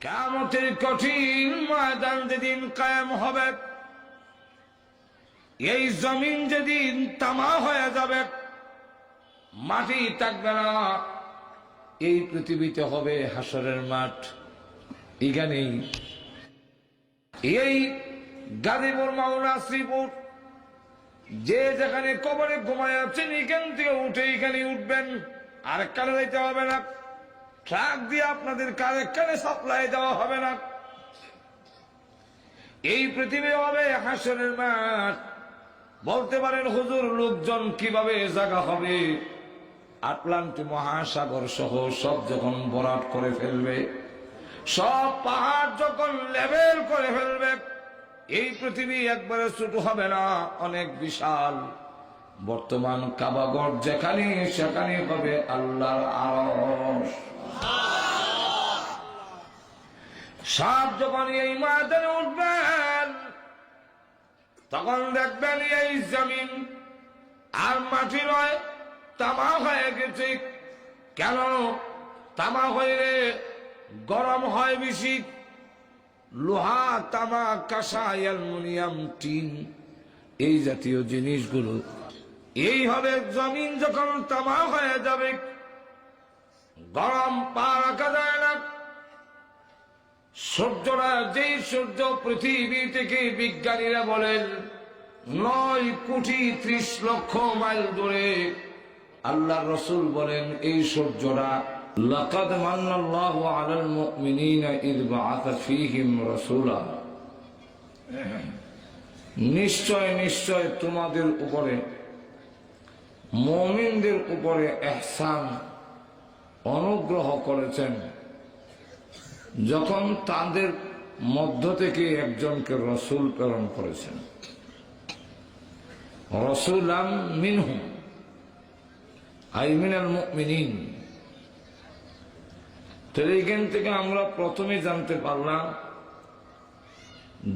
কিয়ামতের কঠিন ময়দান যেদিন কায়েম হবে, এই জমিন যেদিন তামা হয়ে যাবে, মাটি থাকবে না, এই পৃথিবীতে হবে হাসরের মাঠ। এখানেই এই গাজীপুর মাওনা শ্রীপুর যে যেখানে কবরে ঘুমায় আছেন, এখান থেকে উঠে এখানে উঠবেন, আরেক কানে যাইতে হবে না, ট্রাক দিয়ে আপনাদের আরেক কানে সাপ্লাই দেওয়া হবে না। এই পৃথিবী হবে হাসরের মাঠ। বলতে পারেন হুজুর, লোকজন কিভাবে জায়গা হবে? আটলান্টিক মহাসাগর সহ সব যখন ভরাট করে ফেলবে, সব পাহাড় যখন লেভেল করে ফেলবে, এই পৃথিবী একবারে ছোট হবে না, অনেক বিশাল। বর্তমান কাবাগর যেখানে, সেখানে হবে আল্লাহর আরশ। সব যখন এই ময়দানে উঠবেন, তখন দেখবেন এই জমিন আর মাটি নয়, তামা হয়ে গেছে। কেন তামা হয়ে? গরম হয় বেশি। লোহা, তামা, কাঁসা, অ্যালুমিনিয়াম, টিন, এই জাতীয় জিনিসগুলো এই হবে। জমিন যখন তামা হয়ে যাবে, গরম পা রাখা যায় না। সূর্যরা, যেই সূর্য পৃথিবী থেকে বিজ্ঞানীরা বলেন 9,30,00,000 মাইল দূরে, আল্লাহ রসুল বলেন এই সূর্যরা লাকাদ মান্নাল্লাহু আলাল মুমিনিনা ইয বাআসা ফীহিম রাসূলা, নিশ্চয় নিশ্চয় তোমাদের উপরে, মুমিনদের উপরে ইহসান, অনুগ্রহ করেছেন যখন তাদের মধ্য থেকে একজনকে রসুল প্রেরণ করেছেন। রাসূলাম মিনহুম আই মিনাল মুমিনিন। তো এইখান থেকে আমরা প্রথমে জানতে পারলাম,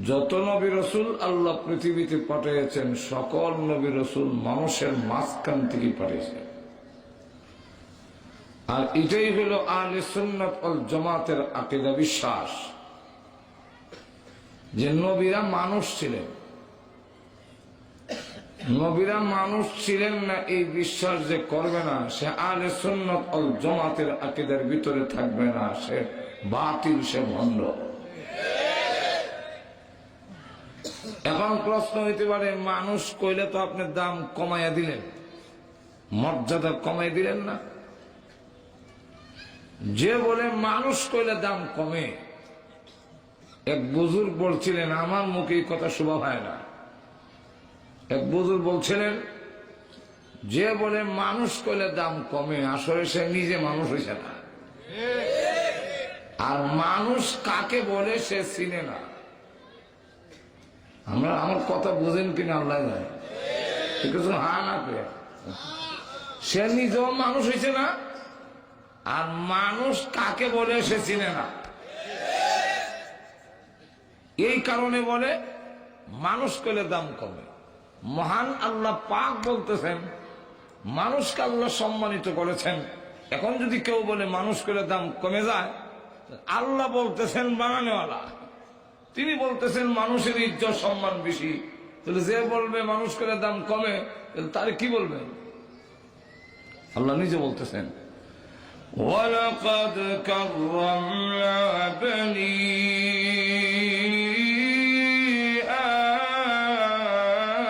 যত নবী রসুল আল্লাহ পৃথিবীতে পাঠিয়েছেন, সকল নবী রসুল মানুষের মাঝখান থেকে পাঠিয়েছেন। আর এটাই হল আহলে সুন্নাত ওয়াল জামাতের আকীদা, বিশ্বাস যে নবীরা মানুষ ছিলেন। নবীরা মানুষ ছিলেন না এই বিশ্বাস যে করবে না, সে আহলে সুন্নাত ওয়াল জামাতের আকীদার ভিতরে থাকবে না, সে বাতিল, সে ভণ্ড। এখন প্রশ্ন হইতে পারে, মানুষ কইলে তো আপনি দাম কমাইয়া দিলেন, মর্যাদা কমাই দিলেন না? যে বলে মানুষ কইলে দাম কমে, এক বুজুর্গ বলছিলেন, আমার মুখে এই কথা শোভা হয় না। এক বুজুর্গ বলছিলেন, যে বলে মানুষ কইলে দাম কমে, আসলে সে নিজে মানুষ হয়েছে না। আর মানুষ কাকে বলে সে চিনে না। আমরা, আমার কথা বুঝেন কিনা আল্লাহ জানে, ঠিক আছে? হ্যাঁ না পেয়ে সে নিজেও মানুষ হয়েছে না, আর মানুষ কাকে বলে সে চিনে না। এই কারণে বলে মানুষ কইলে দাম কমে। মহান আল্লাহ পাক বলতেছেন, মানুষকে আল্লাহ সম্মানিত করেছেন। এখন যদি কেউ বলে মানুষ কইলে দাম কমে যায়, আল্লাহ বলতেছেন বানানেওয়ালা, তিনি বলতেছেন মানুষের ইজ্জত সম্মান বেশি। তাহলে যে বলবে মানুষ কইলে দাম কমে, তারে কি বলবেন? আল্লাহ নিজে বলতেছেন, وَلَقَدْ كَرَّمْنَا بَنِي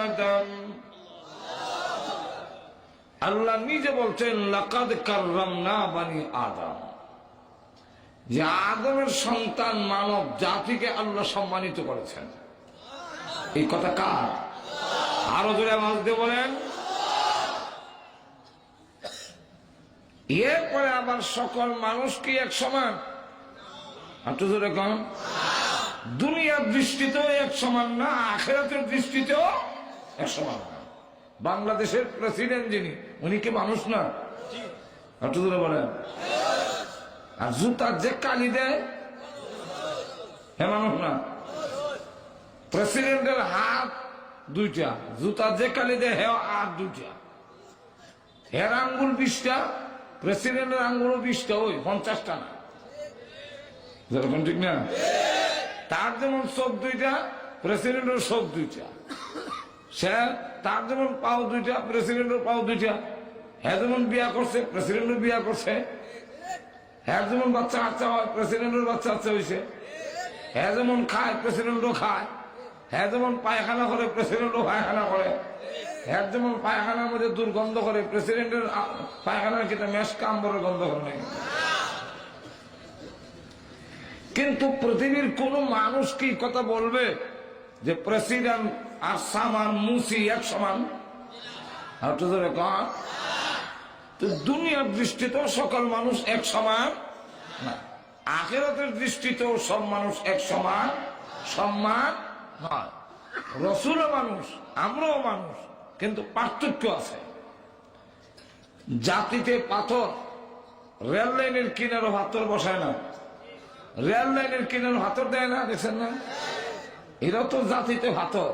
آدَمَ। আল্লাহ নিজে বলছেন লাকাদ কাররামনা বানি আদম, যে আদমের সন্তান মানব জাতিকে আল্লাহ সম্মানিত করেছেন। এই কথা কার? আরো জোরে আওয়াজ দিয়ে বলেন। এরপরে আবার সকল মানুষ কি এক সমান? একটু জোরে কন। দুনিয়ার দৃষ্টিতেও এক সমান না, আখিরাতের দৃষ্টিতেও এক সমান না। বাংলাদেশের প্রেসিডেন্ট যিনি, উনি কি মানুষ না? একটু জোরে বলেন। আর জুতার যে কালি দেয়, হ্যাঁ মানুষ না? প্রেসিডেন্টের হাত 2টা, জুতার যে কালি দেয় হ্যাঁ আর 2টা, হের আঙ্গুল 20টা, প্রেসিডেন্টের আঙ্গুলও 20টা, ওই 50টা না। যেরকম ঠিক না? তার যেমন চোখ দুইটা, প্রেসিডেন্টের চোখ দুইটা। সে তার যেমন পাও দুইটা, প্রেসিডেন্টের পাও দুইটা। হ্যাঁ যেমন বিয়া করছে, প্রেসিডেন্টের বিয়া করছে। হ্যাঁ যেমন বাচ্চা কাচ্চা হয়, প্রেসিডেন্টের বাচ্চা কাচ্চা হয়েছে। হ্যাঁ যেমন খায়, প্রেসিডেন্টও খায়। হ্যাঁ যেমন পায়খানা করে, প্রেসিডেন্টও পায়খানা করে। হ্যাঁ যেমন পায়খানার মধ্যে দুর্গন্ধ করে, প্রেসিডেন্টের পায়খানার কিন্তু মেশ কাম্বরের গন্ধ করে নাই। কিন্তু পৃথিবীর কোন মানুষ কি কথা বলবে যে প্রেসিডেন্ট আর সামান মুসি এক সমান? তো দুনিয়ার দৃষ্টিতেও সকল মানুষ এক সমান না, আখিরাতের দৃষ্টিতেও সব মানুষ এক সমান সম্মান নয়। রসুলও মানুষ, আমরাও মানুষ, কিন্তু পার্থক্য আছে। জাতিতে পাথর, রেল লাইনের কিনারও পাথর বসায় না, রেল লাইনের কিনারও পাথর দেয় না, দেখছেন না? এরা তো জাতিতে পাথর।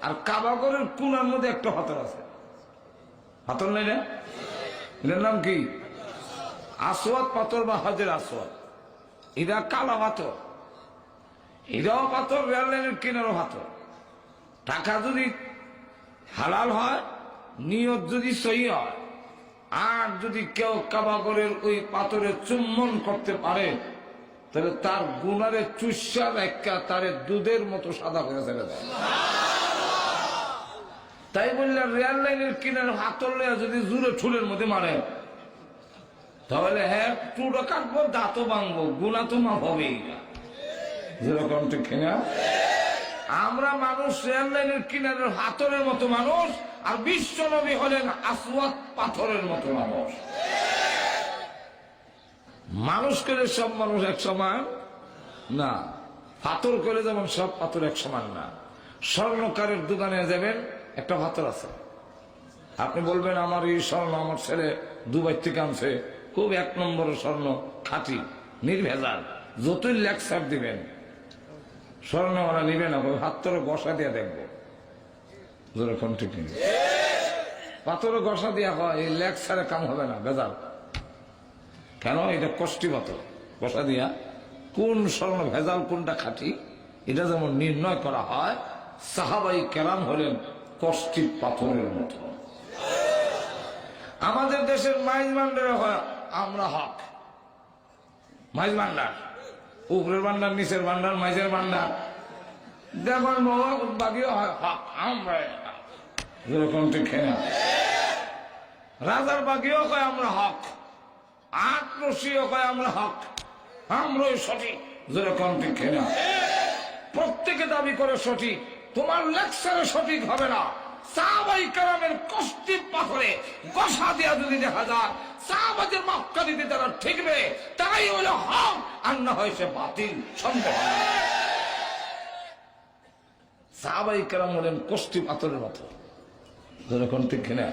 আর কাবাগরের কোনার মধ্যে একটা পাথর আছে, পাথর নেই না? এটার নাম কি? আসওয়াদ পাথর বা হাজের আসওয়াদ। এরা কালা পাথর, এরাও পাথর, রেল লাইনের কিনারও পাথর। টাকা যদি হালাল হয়, নিয়ত যদি সহি হয়, আর যদি কেউ কাবাগরের ওই পাথরে চুম্বন করতে পারে, তাহলে তার গুনারে চুষা একটা তারে দুধের মতো সাদা করে ছেড়ে দেয়। তাই বললে রেল লাইনের কিনারে হাতর লেয়া যদি জুড়ে ঠুলের মধ্যে মারে, তাহলে হ্যাঁ টুটো কাটবো, দাঁতও ভাঙবো, গুণা তো মাফ হবেই না। যেরকম ঠিক কিনা? আমরা মানুষ রেল লাইনের কিনারের হাতরের মতো মানুষ, আর বিশ্ব নবী হলেন আসওয়াদ পাথরের মতো মানুষ। মানুষ করে সব মানুষ এক সমান না, পাথর করে যেমন সব পাথর এক সমান না। স্বর্ণকারের দোকানে যাবেন, একটা পাথর আছে, আপনি বলবেন আমার এই স্বর্ণ আমার ছেলে দুবাই থেকে আনছে, খুব এক নম্বর স্বর্ণ, খাঁটি নির্ভেজাল, যতই লেকচার দিবেন স্বর্ণওয়ালা নিবে না, ওই হাতরে ঘষা দিয়ে দেখবো। যেরকম ঠিক নেই, পাথরে ঘষা দিয়া হয়, এই লেকচারে কাম হবে না, ভেজাল। কেন? এটা কষ্টি পাথর, ঘষা দিয়া কোন স্বর্ণ ভেজাল কোনটা খাঁটি এটা যেমন নির্ণয় করা হয়, সাহাবাই কেরাম হলেন কষ্টি পাথরের মতো। আমাদের দেশের মাইজ ভান্ডারে হয় আমরা হক, মাইজ ভান্ডার, উপরের ভান্ডার, নিচের ভান্ডার, মাইজের ভান্ডার। দেখুন বাকিও হয় হক, আমরা যেরকম ঠিক না। রাজার বাকিও কয় আমরা হক, আটরশিও কয় আমরা হক, আমরাই সঠিক, যেরকম ঠিক না। প্রত্যেকে দাবি করে সঠিক, তোমার লেকচারে সঠিক হবে না। সাহাবাই কেরামের কষ্টি পাথরে ঘষা দিয়া যদি দেখা যায় সাহাবাদের মাপকাঠিতে তারা ঠিকবে, তাই হলো হক, আর না হয় সে বাতিল, সন্দেহ। সাহাবাই কেরাম হলেন কষ্টি পাথরের মতো, যেরকম ঠিক না।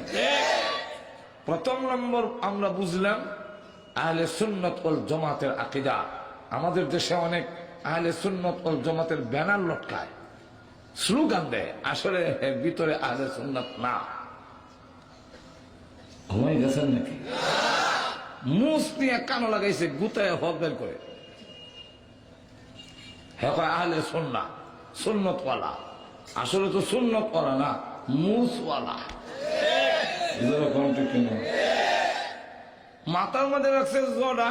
প্রথম নম্বর আমরা বুঝলাম আহলে সুন্নাত ওয়াল জামাতের আকীদা। আমাদের দেশে অনেক আহলে সুন্নাত ওয়াল জামাতের ব্যানার লটকায়, স্লোগান দেয়, আসলে ভিতরে আহলে সুন্নাত না। ঘুমাই গেছেন নাকি? মুস নিয়ে কানো লাগাইছে, গুতায় হক বের করে, হ্যাঁ আহলে সুন্নাত, সুন্নতওয়ালা। আসলে তো সুন্নতওয়ালা না, মুসওয়ালা। মাথার মধ্যে রাখছে জোড়া,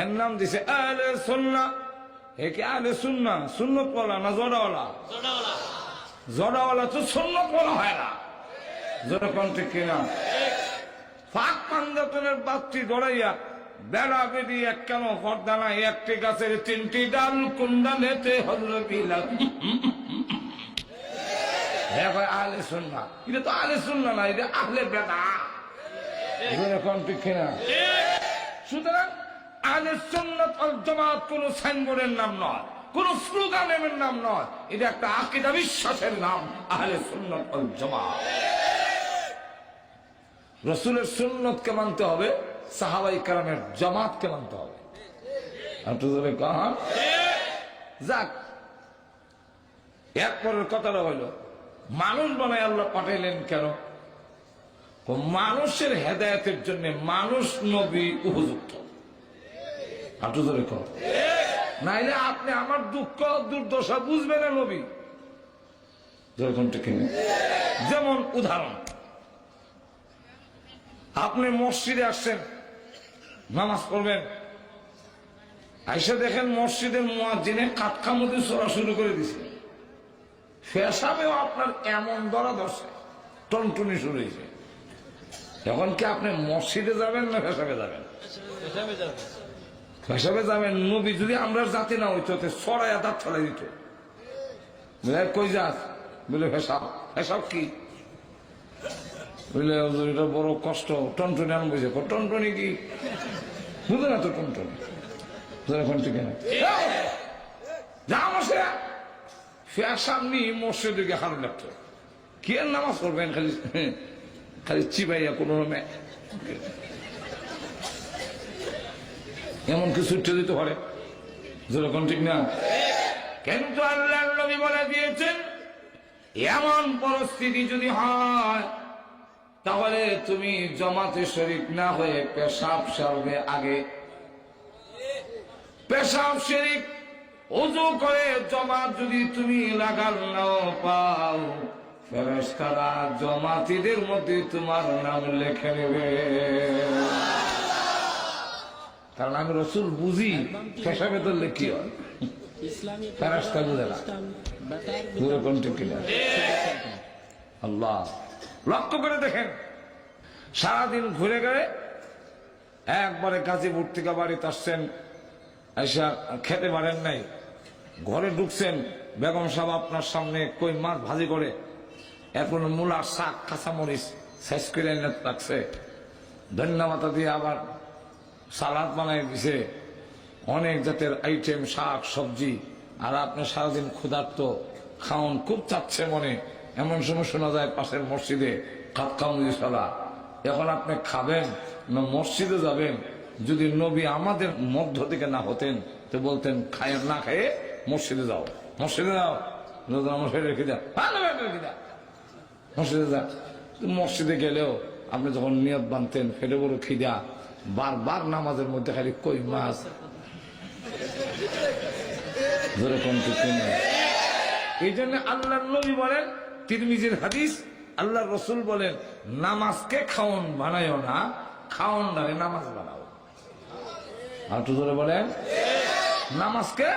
এর নাম দিছে আহলে সুন্নাত। এ কি আহলে সুন্নাহ? সুন্নতওয়ালা না জোড়াওয়ালা? জোড়াওয়ালা তো সুন্নতওয়ালা হয় না, যেরকম ঠিক কিনা। ফাঁক পাঞ্জাতনের বাচ্চি দৌড়াইয়া বেড়া বেড়ি এক কেন পর্দা নাই, একটি গাছের তিনটি ডাল, কোন ডালেতে হজরত আহলে সুন্নাহ। এটা তো আহলে সুন্নাহ না, এটা আহলে বেদাত, যেরকম ঠিক কিনা। সুতরাং আহলে সুন্নাত ওয়াল জামাত কোন সাইনবোর্ডের নাম নয়, কোন স্লোগানের নাম নয়, এটা একটা আকীদা, বিশ্বাসের নাম, আহলে সুন্নাত ওয়াল জামাত। রাসূলের সুন্নতকে মানতে হবে, সাহাবায়ে কেরামের জামাতকে মানতে হবে। আপনাদের কাহা যাক, এরপরের কথাটা হইল মানুষ বানায় আল্লাহ পাঠাইলেন কেন? মানুষের হেদায়েতের জন্য মানুষ নবী উপযুক্ত। আপনাদের কহ নাইলে আপনি আমার দুঃখ দুর্দশা বুঝবেন না নবী। যেরকম ঠিক না? যেমন উদাহরণ, আপনি মসজিদে আসছেন নামাজ পড়বেন, আইসা দেখেন মসজিদের মুয়াজ্জিনে কাটকা মধ্যে চড়া শুরু করে দিছে, পেশাবেও আপনার এমন ধরা ধরছে, টনটনি শুরু হয়েছে। এখন কি আপনি মসজিদে যাবেন না পেশাবে যাবেন? পেশাবে যাবেন। নবী যদি আমরা জাতি না হইতো ছড়াইয়া দাঁত ছড়াই দিত। কই যাস? বলে পেশাব। পেশাব কি? বুঝলে এটা বড় কষ্ট, টনটনি আন বুঝে। টনটনি কি বুঝে না তো? টনটনি এখন ঠিক না সামনে মসজিদে গিয়ে হারু লাগতো, কি আর নামাজ পড়বেন খালি খালি চিবাইয়া কোন এমন কিছু উঠে দিতে পারে, যেরকম ঠিক না? কিন্তু আল্লাহর নবী বলে দিয়েছেন এমন পরিস্থিতি যদি হয় তাহলে তুমি জামাতে শরীক না হয়ে পেশাব সারবে আগে। পেশাব শরীক ওযু করে জামাত যদি তুমি লাগাল নাও পাও, ফেরেশতারা জামাতীদের মধ্যে তোমার নাম লিখে নেবে। কারণ আমি রাসূল বুঝি পেশাবে ধরলে কি হয়, ফেরেশতা বুঝে না। আল্লাহ লক্ষ্য করে দেখেন, সারাদিন ঘুরে গেলে একবারে গাজীপুর থেকে বাড়িতে আসছেন, এসা খেতে পারেন নাই, ঘরে ঢুকছেন, বেগম সাহেব আপনার সামনে কই মাছ ভাজি করে, এরপর মূলার শাক কাঁচামরিচ শেষ করে এনে রাখছে, ধন্যবাদ দিয়ে আবার সালাদ বানাই দিছে, অনেক জাতের আইটেম শাক সবজি, আর আপনি সারাদিন ক্ষুধার্ত, খাওন খুব চাচ্ছে মনে। এমন সময় শোনা যায় পাশের মসজিদে কাতকামুজি সালা। এখন আপনি খাবেন না মসজিদে যাবেন? যদি নবী আমাদের মধ্য থেকে না হতেন তো বলতেন খায় না খেয়ে মসজিদে যাও, মসজিদে যাও, রেখে দাও, মসজিদে যা। মসজিদে গেলেও আপনি যখন নিয়ত বানতেন ফেটে বড় খিদা, বারবার নামাজের মধ্যে খালি কই মাছ, এই জন্য আল্লাহর নবী বলেন, তিরমিজির হাদিস, আল্লাহর রাসূল বলেন নামাজকে খাওন বানায়ও না, খাওন দ্বারে নামাজ বানাও। আর তো ধরে বলেন নামাজকে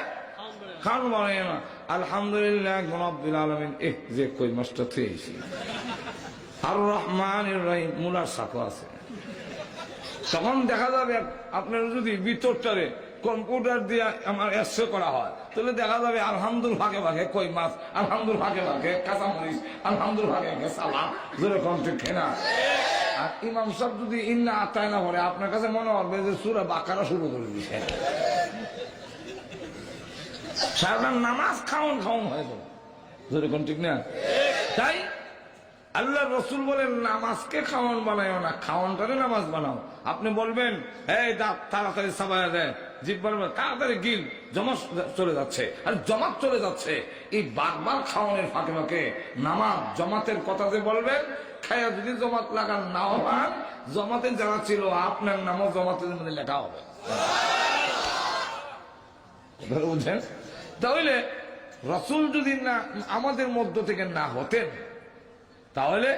খাওন বানায়ও না। আলহামদুলিল্লাহ রাব্বিল আলামিন, যে কই মাছটা থুয়েছি, আর রহমানির রহিম মুলার সাথে আছে। তখন দেখা যাবে আপনার যদি ভিতরটারে কম্পিউটার দিয়ে আমার এসে করা হয় তাহলে দেখা যাবে আলহামদুল ভাগে ভাগে কই মাছ, আলহামদুল ভাগে ভাগে কাঁচামরিচ, আলহামদুল ভাগে ভাগে সালাদ, যেরকম ঠিক না? আর ইমাম সাহেব যদি ইন্না আতায় না পড়ে আপনার কাছে মনে হবে যে সূরা বাকারা শুরু করে দিচ্ছে। সারা নামাজ খাওন খাওন হয়ে যাবে, যেরকম ঠিক না? তাই আল্লাহ রসুল বলেন নামাজকে খাওয়ান বানায়ও না, খাওয়ানটারে নামাজ বানাও। আপনি বলবেন এই দাঁত তাড়াতাড়ি সাবাইয়া দেয়, জিভ বলবেন তাড়াতাড়ি গিল, জমাত চলে যাচ্ছে, আর জমাত চলে যাচ্ছে। এই বারবার খাওয়ানোর ফাঁকে ফাঁকে নামাজ জমাতের কথা যে বলবেন, খাইয়া যদি জমাত লাগান নাও পান, জমাতে যারা ছিল আপনার নামও জমাতের মধ্যে লেখা হবে, বুঝছেন? তাহলে রসুল যদি না আমাদের মধ্য থেকে না হতেন তাহলে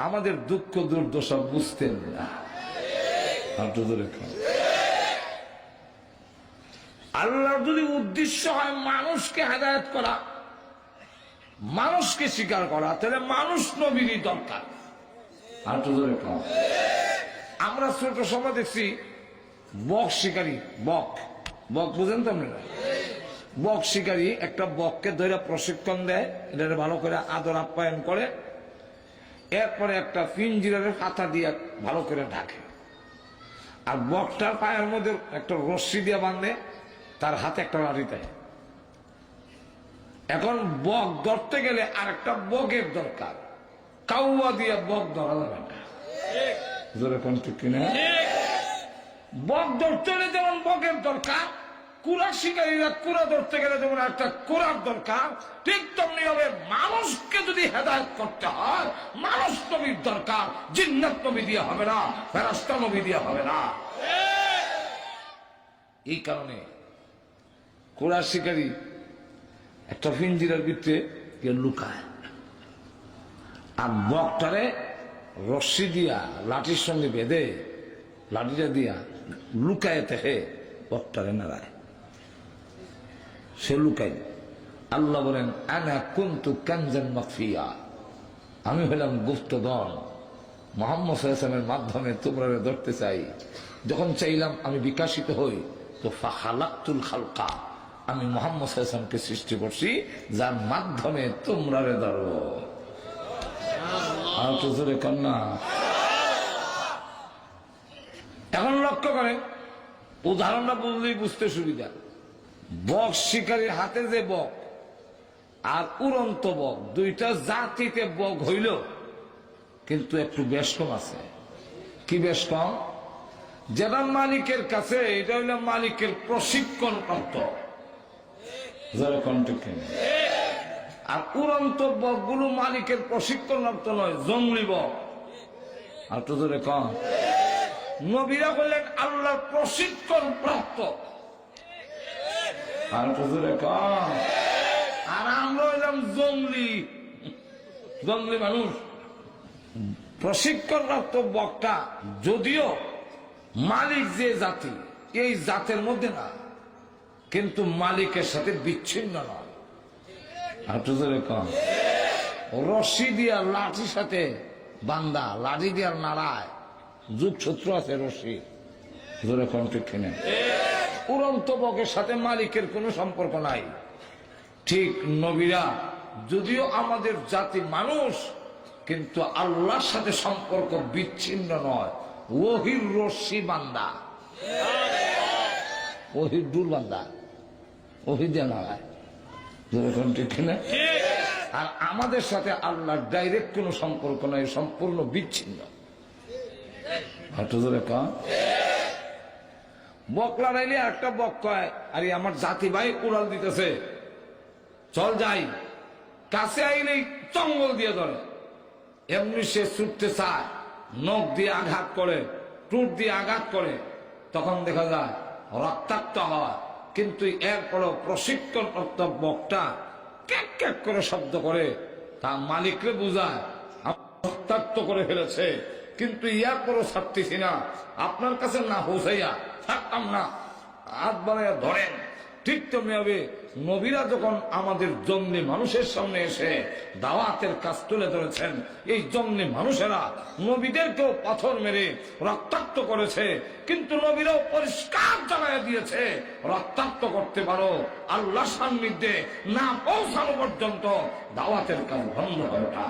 আমাদের দুঃখ দুর্দশা বুঝতেন না। আল্লাহর যদি উদ্দেশ্য হয় মানুষকে হেদায়েত করা, মানুষকে স্বীকার করা, তাহলে মানুষ নবীরই দরকার। আমরা ছোট সময় দেখছি বক শিকারী, বক বক বুঝেন তো আপনারা? বক শিকারী একটা বককে ধরে প্রশিক্ষণ দেয়, এটা ভালো করে আদর আপ্যায়ন করে, এরপরে একটা পিঞ্জিরার কাঁথা দিয়ে ভালো করে ঢাকে, আর বকটার পায়ের মধ্যে একটা রশ্মি দিয়ে বাঁধে, তার হাতে একটা লাঠি দেয়। এখন বক ধরতে গেলে আর একটা বকের দরকার, কাউয়া দিয়ে বক ধরা যাবে না, ঠিক কিনা? বক ধরতে গেলে যেমন বকের দরকার, কুড়া শিকারীরা কুড়া ধরতে গেলে যেমন একটা কুড়ার দরকার, ঠিক তেমনি হবে মানুষকে যদি হেদায়েত করতে হয় মানুষ নবীর দরকার। জিন্নাত নবী দিয়ে হবে না, ফেরেশতা নবী দিয়ে হবে না। এই কারণে কোরআন শিকারী একটা পিঞ্জিরার ভিতরে কে লুকায়, আর বকটারে রশ্মি দিয়া লাঠির সঙ্গে বেঁধে লাঠিটা দিয়া লুকায় থেকে বকটারে নাড়ায়, সে লুকাই। আল্লাহ বলেন আনা কুনতু কানজান মাখফিয়া, আমি হলাম গুপ্তধন, মুহাম্মদ সাল্লাল্লাহু আলাইহি ওয়াসাল্লামের মাধ্যমে তোমরা ধরতে চাই। যখন চাইলাম আমি বিকাশিত হই, তো ফাখালাকতুল খালকা, আমি মুহাম্মদ সাল্লাল্লাহু আলাইহি ওয়াসাল্লামকে সৃষ্টি করছি যার মাধ্যমে তোমরা ধরো। আর তো জোরে কন্যা। এখন লক্ষ্য করেন, উদাহরণটা বুঝলেই বুঝতে সুবিধা। বক শিকারীর হাতে যে বক আর উড়ন্ত বক, দুইটা জাতিতে বক হইল, কিন্তু একটু বেশ কম আছে। কি বেশ কম? যেটা মালিকের কাছে, এটা হইল মালিকের প্রশিক্ষণ প্রাপ্ত, আর উড়ন্ত বক গুলো মালিকের প্রশিক্ষণ প্রাপ্ত নয়, জঙ্গলি বক। আর তো ধরে কম, নবীরা বললেন আল্লাহর প্রশিক্ষণ প্রাপ্ত, আর তো ধরে কম। আর আমরা হইলাম জঙ্গলি, জঙ্গলি মানুষ। প্রশিক্ষণপ্রাপ্ত বকটা যদিও মালিক যে জাতি, এই জাতের মধ্যে না, কিন্তু মালিকের সাথে বিচ্ছিন্ন নয়। আর তো ধরে কম, রশি দিয়া লাঠির সাথে বান্দা, লাঠি দিয়া নাড়ায়, যুগ শত্রু আছে রশি, ধরে কম ঠিক কিনে। উড়ন্ত বকের সাথে মালিকের কোনো সম্পর্ক নাই। ঠিক নবীরা যদিও আমাদের জাতি মানুষ, কিন্তু আল্লাহর সাথে সম্পর্ক বিচ্ছিন্ন নয়। ওহির রশ্মি বান্দা, ওহির দূর বান্দা, ওহি দিয়ে নাড়ায়, ঠিক কিনা। আর আমাদের সাথে আল্লাহর ডাইরেক্ট কোনো সম্পর্ক নাই, সম্পূর্ণ বিচ্ছিন্ন। বক লড়াইলে একটা বক কয়, আরে আমার জাতি ভাই উড়াল দিতেছে, চল যাই। কাছে আইলেই চঙ্গল দিয়ে ধরে, এমনি সে ছুটতে চায়, নখ দিয়ে আঘাত করে, টুট দিয়ে আঘাত করে, তখন দেখা যায় রক্তাক্ত হয়। কিন্তু এরপরও প্রশিক্ষণপ্রাপ্ত বকটা ক্যাক ক্যাক করে শব্দ করে তার মালিকরে বুঝায় রক্তাক্ত করে ফেলেছে, কিন্তু এরপরও ছাড়তেছি না, আপনার কাছে না পৌঁছাইয়া থাকতাম না, হাত বাড়াইয়া ধরেন। ঠিক তেমনি হবে নবীরা যখন আমাদের জঙ্গলি মানুষের সামনে এসে দাওয়াতের কাজ তুলে ধরেছেন, এই জঙ্গলি মানুষেরা নবীদেরকেও পাথর মেরে রক্তাক্ত করেছে, কিন্তু নবীরাও পরিষ্কার জানাইয়া দিয়েছে, রক্তাক্ত করতে পারো, আল্লাহর সান্নিধ্যে না পৌঁছানো পর্যন্ত দাওয়াতের কাজ বন্ধ করে না।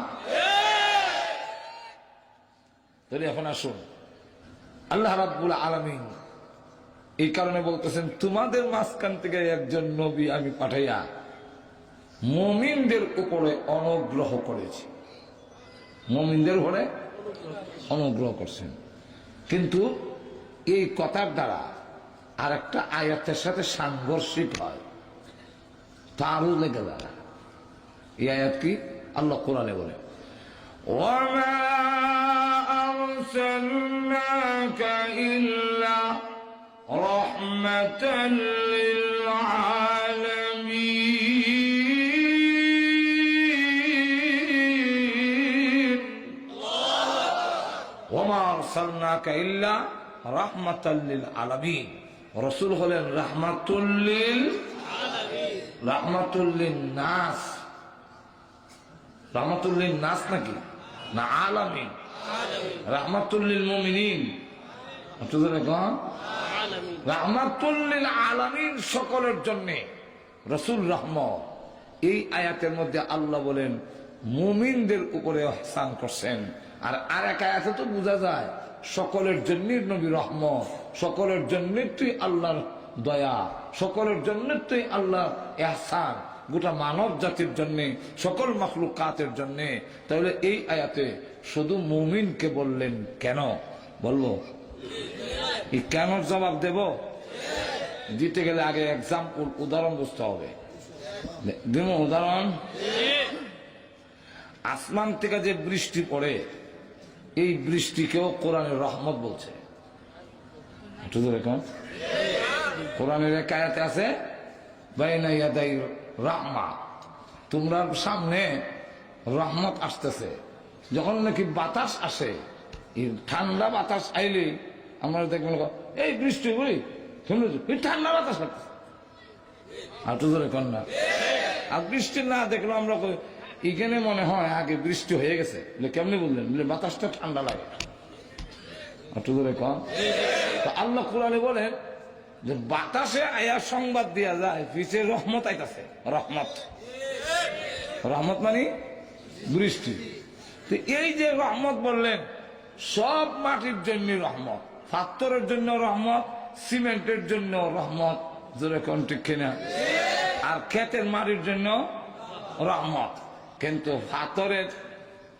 তাহলে এখন আসুন, আল্লাহ রাব্বুল আলামিন এই কারণে বলতেছেন, তোমাদের মাঝখান থেকে একজন নবী আমি পাঠাইয়া মুমিনদের উপরে অনুগ্রহ করেছি। মুমিনদের উপরে অনুগ্রহ করছেন, কিন্তু এই কথার দ্বারা আর একটা আয়াতের সাথে সাংঘর্ষিক হয়, তারও লেগে দ্বারা। এই আয়াত কি? আল্লাহ কোরআনে বলে, ওয়ামা আরসালনাকা ইল্লা রাহমাতাল লিল আলামিন। ওয়ামা আরসালনাকা ইল্লা রাহমাতাল লিল আলামিন। রাসূল হলেন রাহমাতুল লিল আলামিন, রাহমাতুল লিন নাস। রাহমাতুল লিন নাস নাকি না আলামিন? রাহমাতুল লিল মুমিনিন, রাহমাতুল লিল আলামিন, সকলের জন্য রাসূল রহমত। এই আয়াতের মধ্যে আল্লাহ বলেন মুমিনদের উপরে ইহসান করছেন, আর আরেক আয়াতে তো বোঝা যায় সকলের জন্য নবী রহমত, সকলের জন্য তুই আল্লাহর দয়া, সকলের জন্য তুই আল্লাহর ইহসান, গোটা মানব জাতির জন্য, সকল মাখলুকাতের জন্য। তাহলে এই আয়াতে শুধু মুমিনকে বললেন কেন? বলবো এই কেন জবাব দেব? দিতে গেলে আগে এক্সাম্পল, উদাহরণ বুঝতে হবে। দেব উদাহরণ। আসমান থেকে যে বৃষ্টি পড়ে, এই বৃষ্টিকেও কোরআনের রহমত বলছে। কোরআনের এক আয়াতে আছে বাইনা ইয়াদাই রাহমা, তোমরা সামনে রহমত আসতেছে। যখন নাকি বাতাস আসে, এই ঠান্ডা বাতাস আইলে আমরা দেখবেন এই বৃষ্টি বলি শুনলো ঠান্ডা বাতাস লাগতেছে, আর তো ধরে কন্যা। আর বৃষ্টি না দেখলো আমরা এখানে মনে হয় আগে বৃষ্টি হয়ে গেছে। কেমনি বললেন? বাতাসটা ঠান্ডা লাগে, আর তো ধরে কন। তো আল্লাহ কুরআনে বলেন যে বাতাসে আয়া সংবাদ দেওয়া যায় পিছে রহমত আইতাছে। রহমত, রহমত মানে বৃষ্টি। তো এই যে রহমত বললেন, সব মাটির জন্য রহমত, পাথরের জন্য রহমত, সিমেন্টের জন্য রহমত, জোরে কোন ঠিক কিনা? আর ক্ষেতের মাটির জন্য রহমত। কিন্তু পাথরের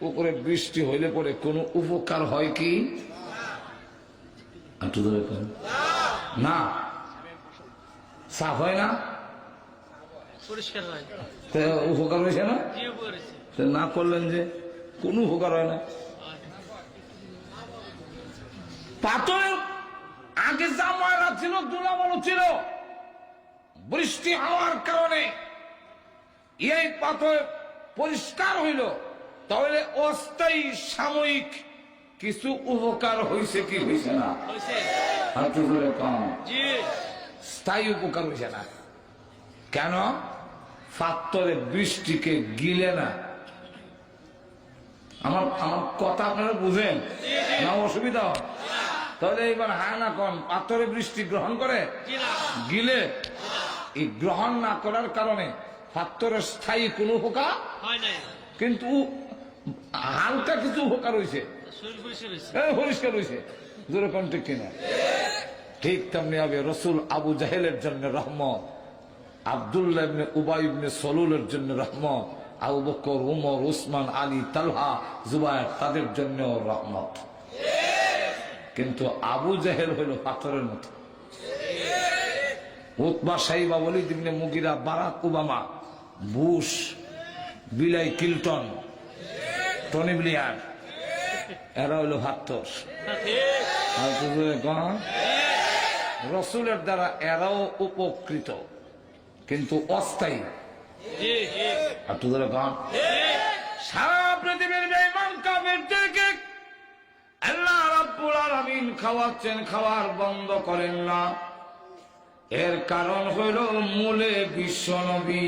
উপরে বৃষ্টি হইলে পরে কোনো উপকার হয় কি না? সাফ হয় না, উপকার হয়েছে না? না করলেন যে কোন উপকার হয় না। পাথরের আগে যা ময়লা ছিল, ধুলাবালু ছিল, বৃষ্টি হওয়ার কারণে এই পাথর পরিষ্কার হইল। তাহলে অস্থায়ী সাময়িক কিছু উপকার হয়েছে কি হয়েছে না? স্থায়ী উপকার হয়েছে না। কেন? পাথরের বৃষ্টিকে গিলে না। আমার কথা আপনারা বুঝেন না? অসুবিধা হয় তাহলে এবার হ্যাঁ না কন। পাথরের বৃষ্টি গ্রহণ করে গিলে, এই গ্রহণ না করার কারণে পাথরের স্থায়ী কোনো উপকার হয় না, কিন্তু হালকা কিছু উপকার হয়েছে, পরিষ্কার হয়েছে। যেরকম ঠিক কিনা? ঠিক তেমনি হবে রসুল আবু জাহেলের জন্য রহমত, আব্দুল্লাহ ইবনে উবাই ইবনে সলুলের জন্য রহমত, আবু বকর, উমর, উসমান, আলী, তালহা, জুবায়ের, তাদের জন্য রহমত। কিন্তু আবু জাহেল হইল পাথরের মতো। উতবা, সাইবা, ওয়ালিদ ইবনে মুগিরা, বারাক ওবামা, বুশ, বিলাই ক্লিনটন, টনি ব্লেয়ার, এরা হইল পাথর। রসুলের দ্বারা এরাও উপকৃত, কিন্তু অস্থায়ী। সারা পৃথিবীর বেঈমান কাফেরদেরকে আল্লাহ রাব্বুল আলামিন খাওয়াচ্ছেন, খাওয়ার বন্ধ করেন না। এর কারণ হইল মূলে বিশ্বনবী।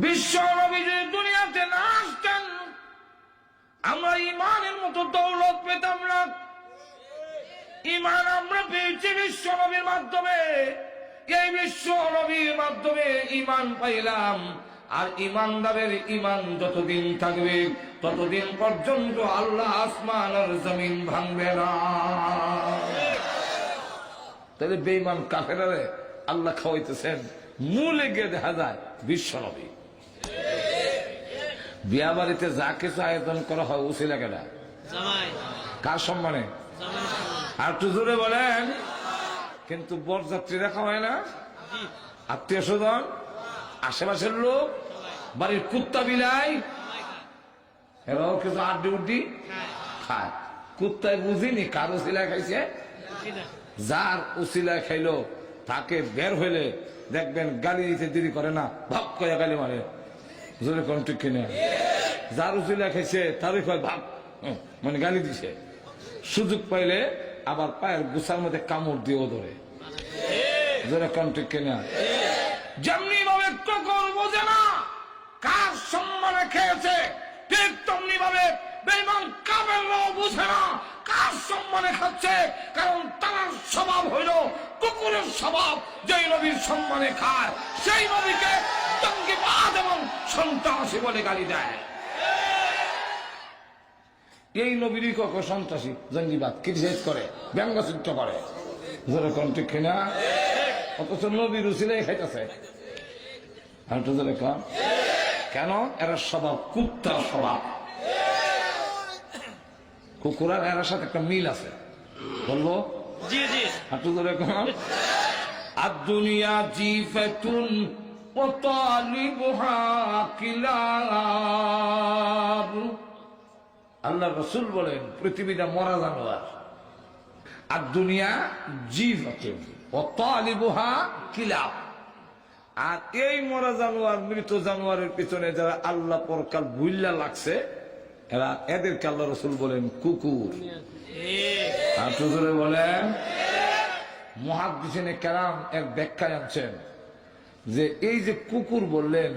বিশ্বনবী যদি দুনিয়াতে না আসতেন, আমরা ইমানের মতো দৌলত পেতাম না। ইমান আমরা পেয়েছি বিশ্বনবীর মাধ্যমে। এই বিশ্বনবীর মাধ্যমে ইমান পাইলাম। আর ইমানদারের ইমান যতদিন থাকবে ততদিন পর্যন্ত আল্লাহ আসমান আর জমিন ভাঙবে না। তাহলে বেঈমান কাফেরারে আল্লাহ খাওয়াইতেছেন, মূলে গিয়ে দেখা যায় বিশ্বনবী। বিয়া বাড়িতে যা কিছু আয়োজন করা হয় উসিলা কেনা কার সম্মানে? আর একটু জোরে বলেন। কিন্তু বরযাত্রীরা খাওয়ায় না, আত্মীয় স্বজন, আশেপাশের লোক, বাড়ির কুত্তা বিলাই, এরাও কিছু আড্ডি উড্ডি খায়। কুত্তায় বুঝিনি কার উসিলায় খাইছে। যার উসিলায় খাইলো তাকে বের হইলে দেখবেন গালি দিতে দেরি করে না, ভাব করে গালি মারে। জোরে কোন ঠিক কিনা? যার উসিলায় খাইছে তারই কয় ভাব, মানে গালি দিছে। সুযোগ পাইলে আবার পায়ের গুছার মধ্যে কামড় দিয়েও ধরে। জোরে কোন ঠিক কিনা? যেমনি ভাবে কখন বোঝে না কার সম্মানে খেয়েছে, ঠিক তেমনি ভাবে বেঈমান কাফেররাও বুঝে না কার সম্মানে খাচ্ছে। কারণ তার স্বভাব হইল কুকুরের স্বভাব। যেই নবীর সম্মানে খায় সেই নবীকে জঙ্গিবাদ এবং সন্ত্রাসী বলে গালি দেয়। এই নবীরই কখন সন্ত্রাসী, জঙ্গিবাদ ক্রিটিসাইজ করে, ব্যঙ্গচিত্র করে। যেরকম ঠিক কিনা? অথচ নবীর উসিলাই খাইতেছে। কেন? এরা স্বভাব কুত্তার স্বভাব। কুকুর আর এর সাথে একটা মিল আছে, বললো হাঁটু ধরে কন। আর দুনিয়া জিফাতুন ওয়া তালিবুহা কিলাব। আল্লাহ রাসূল বলেন পৃথিবীটা মরা জানোয়ার। আর দুনিয়া জিফাতুন, তালিবুহা কিলাব। আর এই মরা জানোয়ার, মৃত জানোয়ারের পিছনে যারা আল্লাহ পরকাল বুইল্লা লাগছে, এরা এদেরকে আল্লাহ রসুল বলেন কুকুর। আর হুজুরে বলেন, মুহাদ্দিসিনে কেরাম এক ব্যাখ্যায় আনছেন যে এই যে কুকুর বললেন,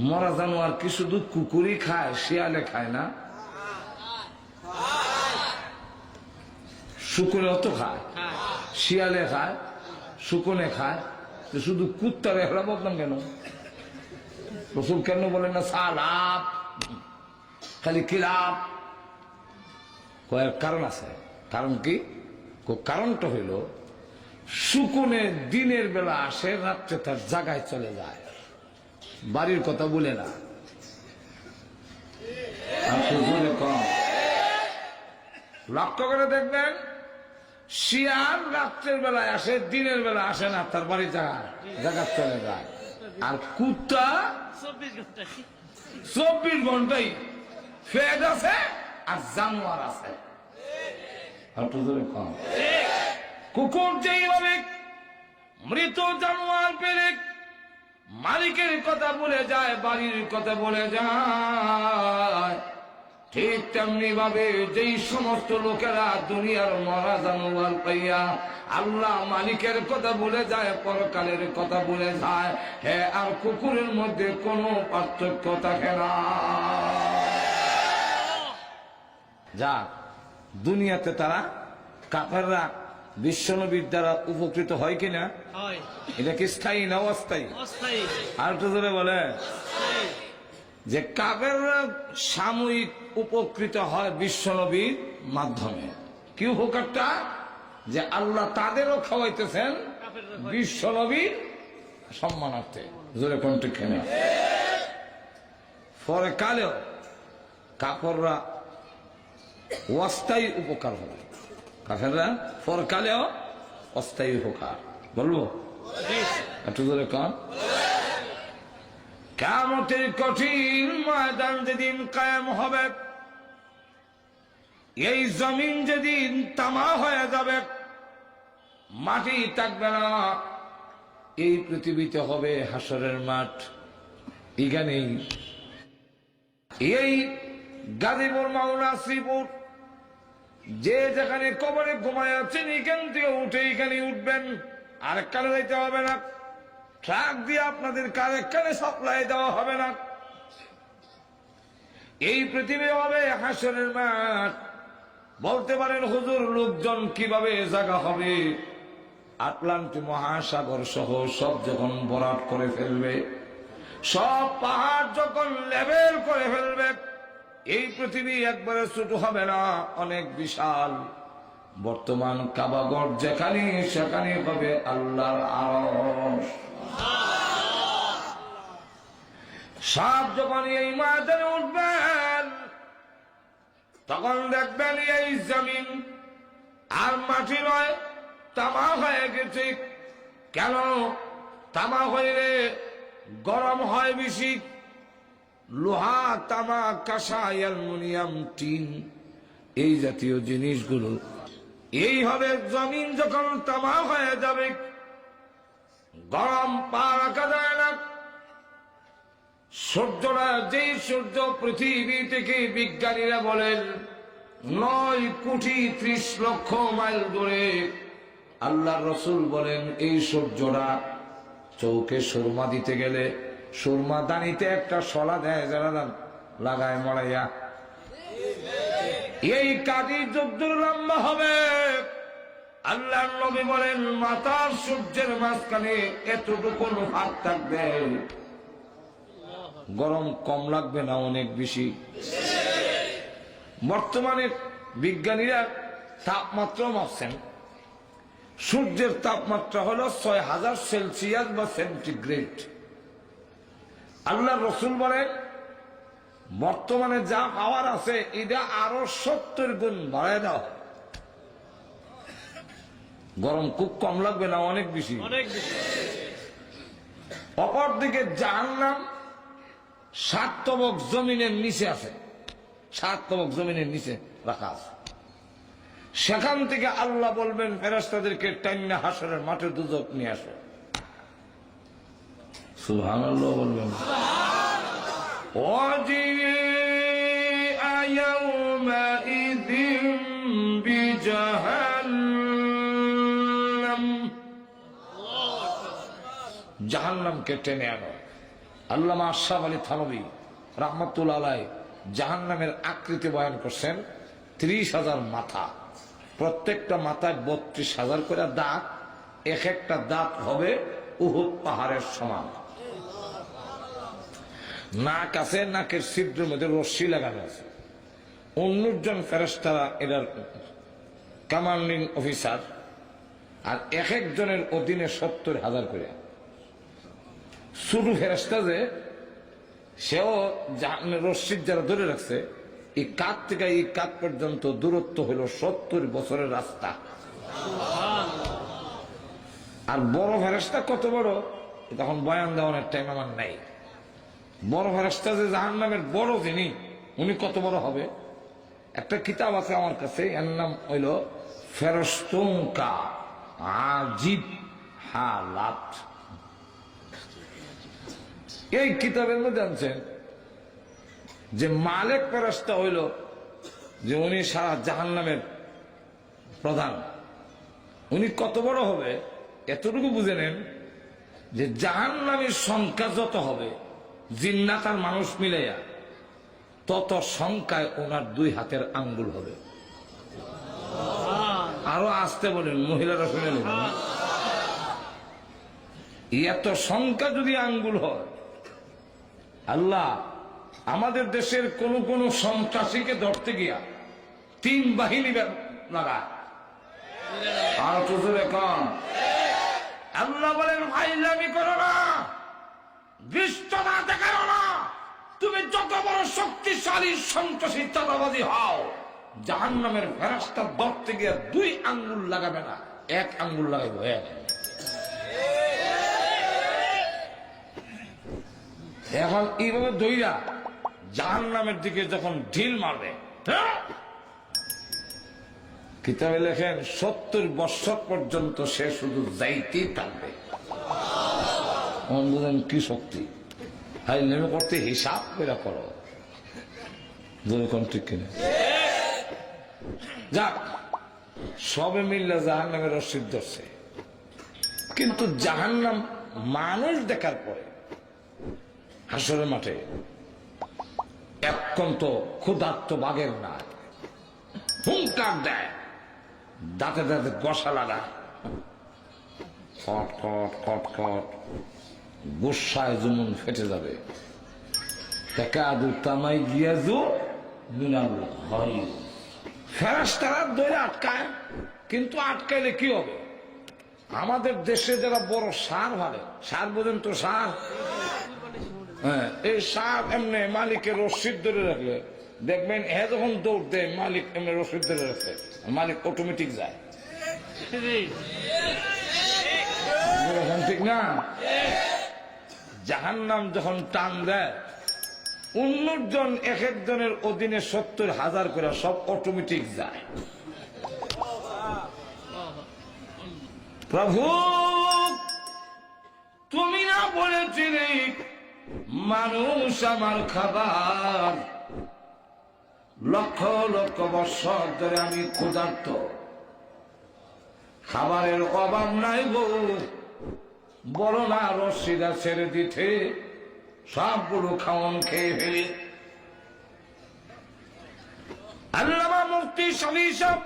মরা জানোয়ার কি শুধু কুকুরই খায়, শিয়ালে খায় না? শুকুনেও তো খায়, শিয়ালে খায়, শুকুনে খায়, তো শুধু কুত্তারে হেরা বলতাম কেন? রসুল কেন বলেন না সালাপ, খালি কিলাপ? কয়েক কারণ আছে। কারণ কি? কারণটা হইল, শুকুনে দিনের বেলা আসে, রাত্রে তার জায়গায় চলে যায়, বাড়ির কথা বলে না। কম লক্ষ্য করে দেখবেন, শিয়াল রাত্রের বেলায় আসে, দিনের বেলা আসে না, তার বাড়ি জায়গা চলে যায়। আর কুত্তা 24 ঘন্টাই ফেদ আছে আর জানোয়ার আছে। কম কুকুর যেইভাবে মৃত জানোয়ার পেলে মালিকের কথা বলে যায়, বাড়ির কথা বলে যায়, ঠিক তেমনি ভাবে যেই সমস্ত লোকেরা দুনিয়ার মরা জানোয়ার পাইয়া আল্লাহ মালিকের কথা বলে যায়, পরকালের কথা বলে যায়, হ্যাঁ, আর কুকুরের মধ্যে কোনো পার্থক্য থাকে না। যাক, দুনিয়াতে তারা কাফেররা বিশ্বনবীর দ্বারা উপকৃত হয় কিনা? এটা কি স্থায়ী না অস্থায়ী? আর তো ধরে বলে যে কাফেররা সাময়িক উপকৃত হয় বিশ্বনবীর মাধ্যমে। কি উপকারটা? যে আল্লাহ তাদেরও খাওয়াইতেছেন বিশ্বনবীর সম্মানার্থে। জোরে কোন ঠিক না? পরে কালেও কাফেররা অস্থায়ী উপকার হবে, কাফেররা পরকালেও অস্থায়ী উপকার। বলবো একটু জোরে কন। কিয়ামতের কঠিন ময়দান যেদিন কায়েম হবে, এই জমিন যেদিন তামা হয়ে যাবে, মাটি থাকবে না, এই পৃথিবীতে হবে হাসরের মাঠ। এখানেই এই গাজীপুর, মাওনা, শ্রীপুর, যে যেখানে কবরে ঘুমায় আছেন, এখান থেকে উঠে এখানে উঠবেন, আরেক কালে যাইতে হবে না, ট্রাক দিয়ে আপনাদের আরেক কালে সাপ্লাই দেওয়া হবে না। এই পৃথিবী হবে হাসরের মাঠ। বলতে পারেন হুজুর, লোকজন কিভাবে জায়গা হবে? আটলান্টিক মহাসাগর সহ সব যখন ভরাট করে ফেলবে, সব পাহাড় যখন লেভেল করে ফেলবে, এই পৃথিবী একবারে ছোট হবে না, অনেক বিশাল। বর্তমান কাবাগর যেখানে, সেখানে হবে আল্লাহর আরশ। সব যখন এই ময়দানে উঠবেন, তখন দেখবেন এই জমিন আর মাটি নয়, তামা হয়ে গেছে। কেন? তামা হইলে গরম হয় বেশি। লোহা, তামা, কাঁসা, অ্যালুমিনিয়াম, টিন, এই জাতীয় জিনিসগুলো এই হবে। জমিন যখন তামা হয়ে যাবে, গরম পা রাখা যায় না। সূর্যরা, যেই সূর্য পৃথিবী থেকে বিজ্ঞানীরা বলেন 9,30,00,000 মাইল দূরে, আল্লাহ রসুল বলেন এই সূর্যরা চৌকে সুরমা দিতে গেলে সুরমা দানিতে একটা শলা দেয়, যারা লাগায় মরাইয়া, এই কাজী যদ্দুর লম্বা হবে। আল্লাহ নবী বলেন মাথার সূর্যের মাঝখানে এতটুকু ফাঁক থাকবে, গরম কম লাগবে না, অনেক বেশি। বর্তমানে বিজ্ঞানীরা তাপমাত্রা মাপছেন, সূর্যের তাপমাত্রা হলো 6,000 সেলসিয়াস বা সেন্টিগ্রেড। আল্লাহ রসুল বলেন বর্তমানে যা পাওয়ার আছে, এটা আরো 70 গুণ বাড়ায় দাও, গরম খুব কম লাগবে না, অনেক বেশি। অপরদিকে জাহান্নাম 7 তবক জমিনের নিচে আছে, 7 তবক জমিনের নিচে রাখা আছে। সেখান থেকে আল্লাহ বলবেন ফেরেশতাদেরকে টাইনা হাসরের মাঠে দুজক নিয়ে আসো। সুবহানাল্লাহ বলবেন। ওয়াজিআ ইয়াওমাইযিন বিজাহান্নাম, জাহান্নামকে টেনে আনো। আল্লামা আশরাফ আলী থানভী রাহমাতুল্লাহ আলাইহি জাহান্নামের আকৃতি বয়ান করছেন। 30,000 মাথা, প্রত্যেকটা মাথায় 32,000 করে দাঁত, এক একটা দাঁত হবে উহুদ পাহাড়ের সমান। নাক আছে, নাকের ছিদ্রের মধ্যে রশ্মি লাগানো আছে। 19 জন ফেরেশতারা এটার কমান্ডিং অফিসার, আর এক একজনের অধীনে 70,000 করে। শুধু ফেরেশতা যে সেও রশ্মির যারা ধরে রাখছে, এই কাত থেকে এই কাত পর্যন্ত দূরত্ব হলো 70 বছরের রাস্তা। আর বড় ফেরেশতা কত বড়, তখন বয়ান দেওয়ার টাইম আমার নাই। বড় ফেরেশতা যে জাহান্নামের বড় যিনি, উনি কত বড় হবে, একটা কিতাব আছে আমার কাছে, এর নাম হইল ফেরেশতুনকা আজিব হালাত। এই কিতাবের মধ্যে জানছেন যে মালিক ফেরেশতা হইল যে উনি সারা জাহান্নামের প্রধান। উনি কত বড় হবে এতটুকু বুঝে নেন যে জাহান্নামের সংখ্যা যত হবে জিন্নাত আর মানুষ মিলাইয়া, তত সংখ্যায় ওনার 2 হাতের আঙ্গুল হবে। আরো আসতে বলেন, মহিলারা শুনে নেবেন। এত সংখ্যা যদি আঙ্গুল হয়, আল্লাহ আমাদের দেশের কোন কোন সন্ত্রাসীকে ধরতে গিয়া 3 বাহিনী লাগায়। আর চুজুরে কম আল্লাহ বলেন ফাইজলামি করো না, দৃষ্টতা দেখাও না। তুমি যত বড় শক্তিশালী সন্ত্রাসী চাঁদাবাজি হও, জাহান্নামের ফেরেশতা ধরতে গিয়া 2 আঙ্গুল লাগাবে না, 1 আঙ্গুল লাগাইব। এখন এইভাবে দইরা জাহান্নামের দিকে যখন ঢিল মারবে, কিতাবে লেখেন 70 বছর পর্যন্ত সে শুধু যাইতেই থাকবে। বুঝলেন কি শক্তি? হাই নেমে করতে হিসাব করে করো, যেরকম ঠিক কিনা। যাক, সবে মিললে জাহান্নামের রশিদ ধরছে, কিন্তু জাহান্নাম মানুষ দেখার পরে হাসরের মাঠে একান্ত ক্ষুধার্ত বাঘের না হুঙ্কার দেয়, দাঁতে দাঁতে গসা লাগা, খট খট খট খট, গুসায় জুমুন ফেটে যাবে। ফেরেশতারা ধরে আটকায়, কিন্তু আটকাইলে কি হবে? আমাদের দেশে যারা বড় সার ভাবে, সার বোঝেন তো, সার, হ্যাঁ, এই সার এমনি মালিকের রশিদ ধরে রাখলে দেখবেন যখন দৌড় দেয় মালিক এমনি রশিদ ধরে রাখে, মালিক অটোমেটিক যায়। ঠিক না? জাহান্নাম যখন টান দেয়, 19 জন এক একজনের অধীনে 70,000 করে, সব অটোমেটিক যায়। প্রভু তুমি না বলেছিলে মানুষ আমার খাবার, লক্ষ লক্ষ বছর ধরে আমি ক্ষুধার্ত, খাবারের অভাব নাই গো, বড় না রশিদা ছেড়ে দিতে, সবগুলো খাওয়ান খেয়ে ফেলি। আল্লামা মুফতি শফি সাহেব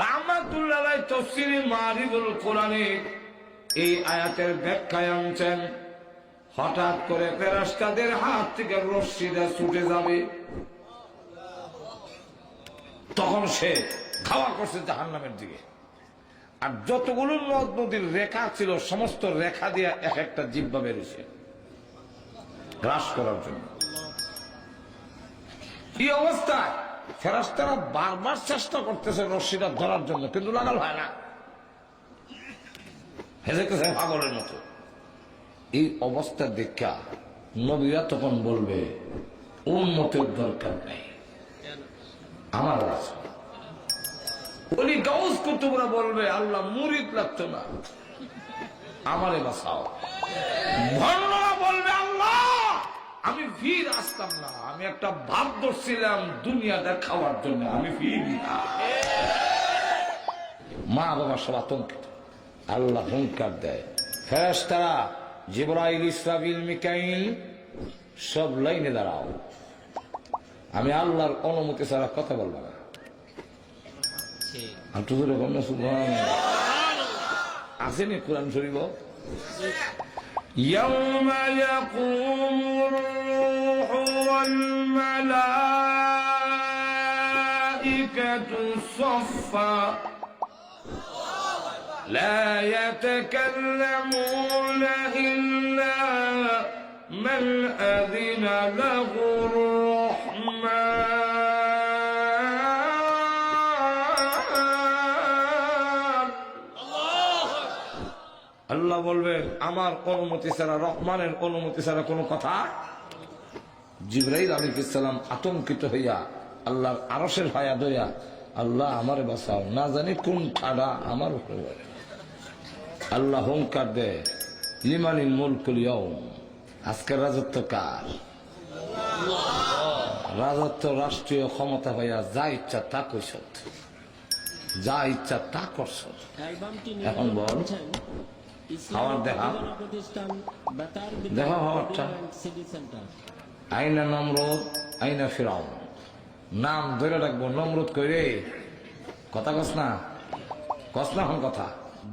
রাহমাতুল্লাহ আলাইহি তাফসীরে মারিফুল কোরআনে এই আয়াতের ব্যাখ্যায় আনছেন, হঠাৎ করে ফেরেশতাদের হাত থেকে রশিদা ছুটে যাবে, তখন সে খাওয়া করছে জাহান্নামের দিকে। আর যতগুলো নদ নদীর রেখা ছিল, সমস্ত রেখা দিয়ে এক একটা জিহ্বা বেরিয়েছে গ্রাস করার জন্য। এই অবস্থায় ফেরেশতারা বারবার চেষ্টা করতেছে রশিটা ধরার জন্য, কিন্তু লাগাল হয় না, হেজেকেছে পাগলের মতো। এই অবস্থা দেখা নবীরা তখন বলবে উম্মতের দরকার নেই, আমার আছে। ওলি গাউস কুতুবরা বলবে আল্লাহ মুরিদ লাগতো না, আমারে বাঁচাও। ভণ্ডরা বলবে আল্লাহ আমি ফির আসতাম না, আমি একটা ভাব ধরছিলাম দুনিয়াটা খাওয়ার জন্য, আমি ফির না। মা বাবা সব আতঙ্কিত। আল্লাহ হুঙ্কার দেয়, ফেরেশতারা জিবরাইল, ইসরাফিল, মিকাইল সব লাইনে দাঁড়াও, আমি আল্লাহর অনুমতি ছাড়া কথা বলবো না। আসেনি কোরআন শরীফ, ইয়াউমা ইয়াকুমুর রূহু ওয়াল মালাইকাতু সাফফা لا يتكلمون إلا من أذن له الرحمن আল্লাহ বলবেন আমার অনুমতি ছাড়া, রহমানের অনুমতি ছাড়া কোনো কথা। জিবরাইল আলাইহিস সালাম আতঙ্কিত হইয়া আল্লাহর আরশের হায়া ধইয়া, আল্লাহ আমারে বাঁচাও, না জানি কোন ঠাডা আমার উপরে। আল্লাহ হুঙ্কার দেয়, লিমানিল মুলকুল ইয়াউম, আজকের রাজত্ব কার? রাজত্ব রাষ্ট্রীয় ক্ষমতা হইয়া যা ইচ্ছা তা কইস, যা ইচ্ছা তা করছ। এখন বল হাওয়ার দেখা, দেখা হাওয়ারটা। আইনা নমরুদ, আইনা ফিরাউন, নাম ধরে রাখবো নমরুদ কইরে, কথা কস না, কস না এখন কথা।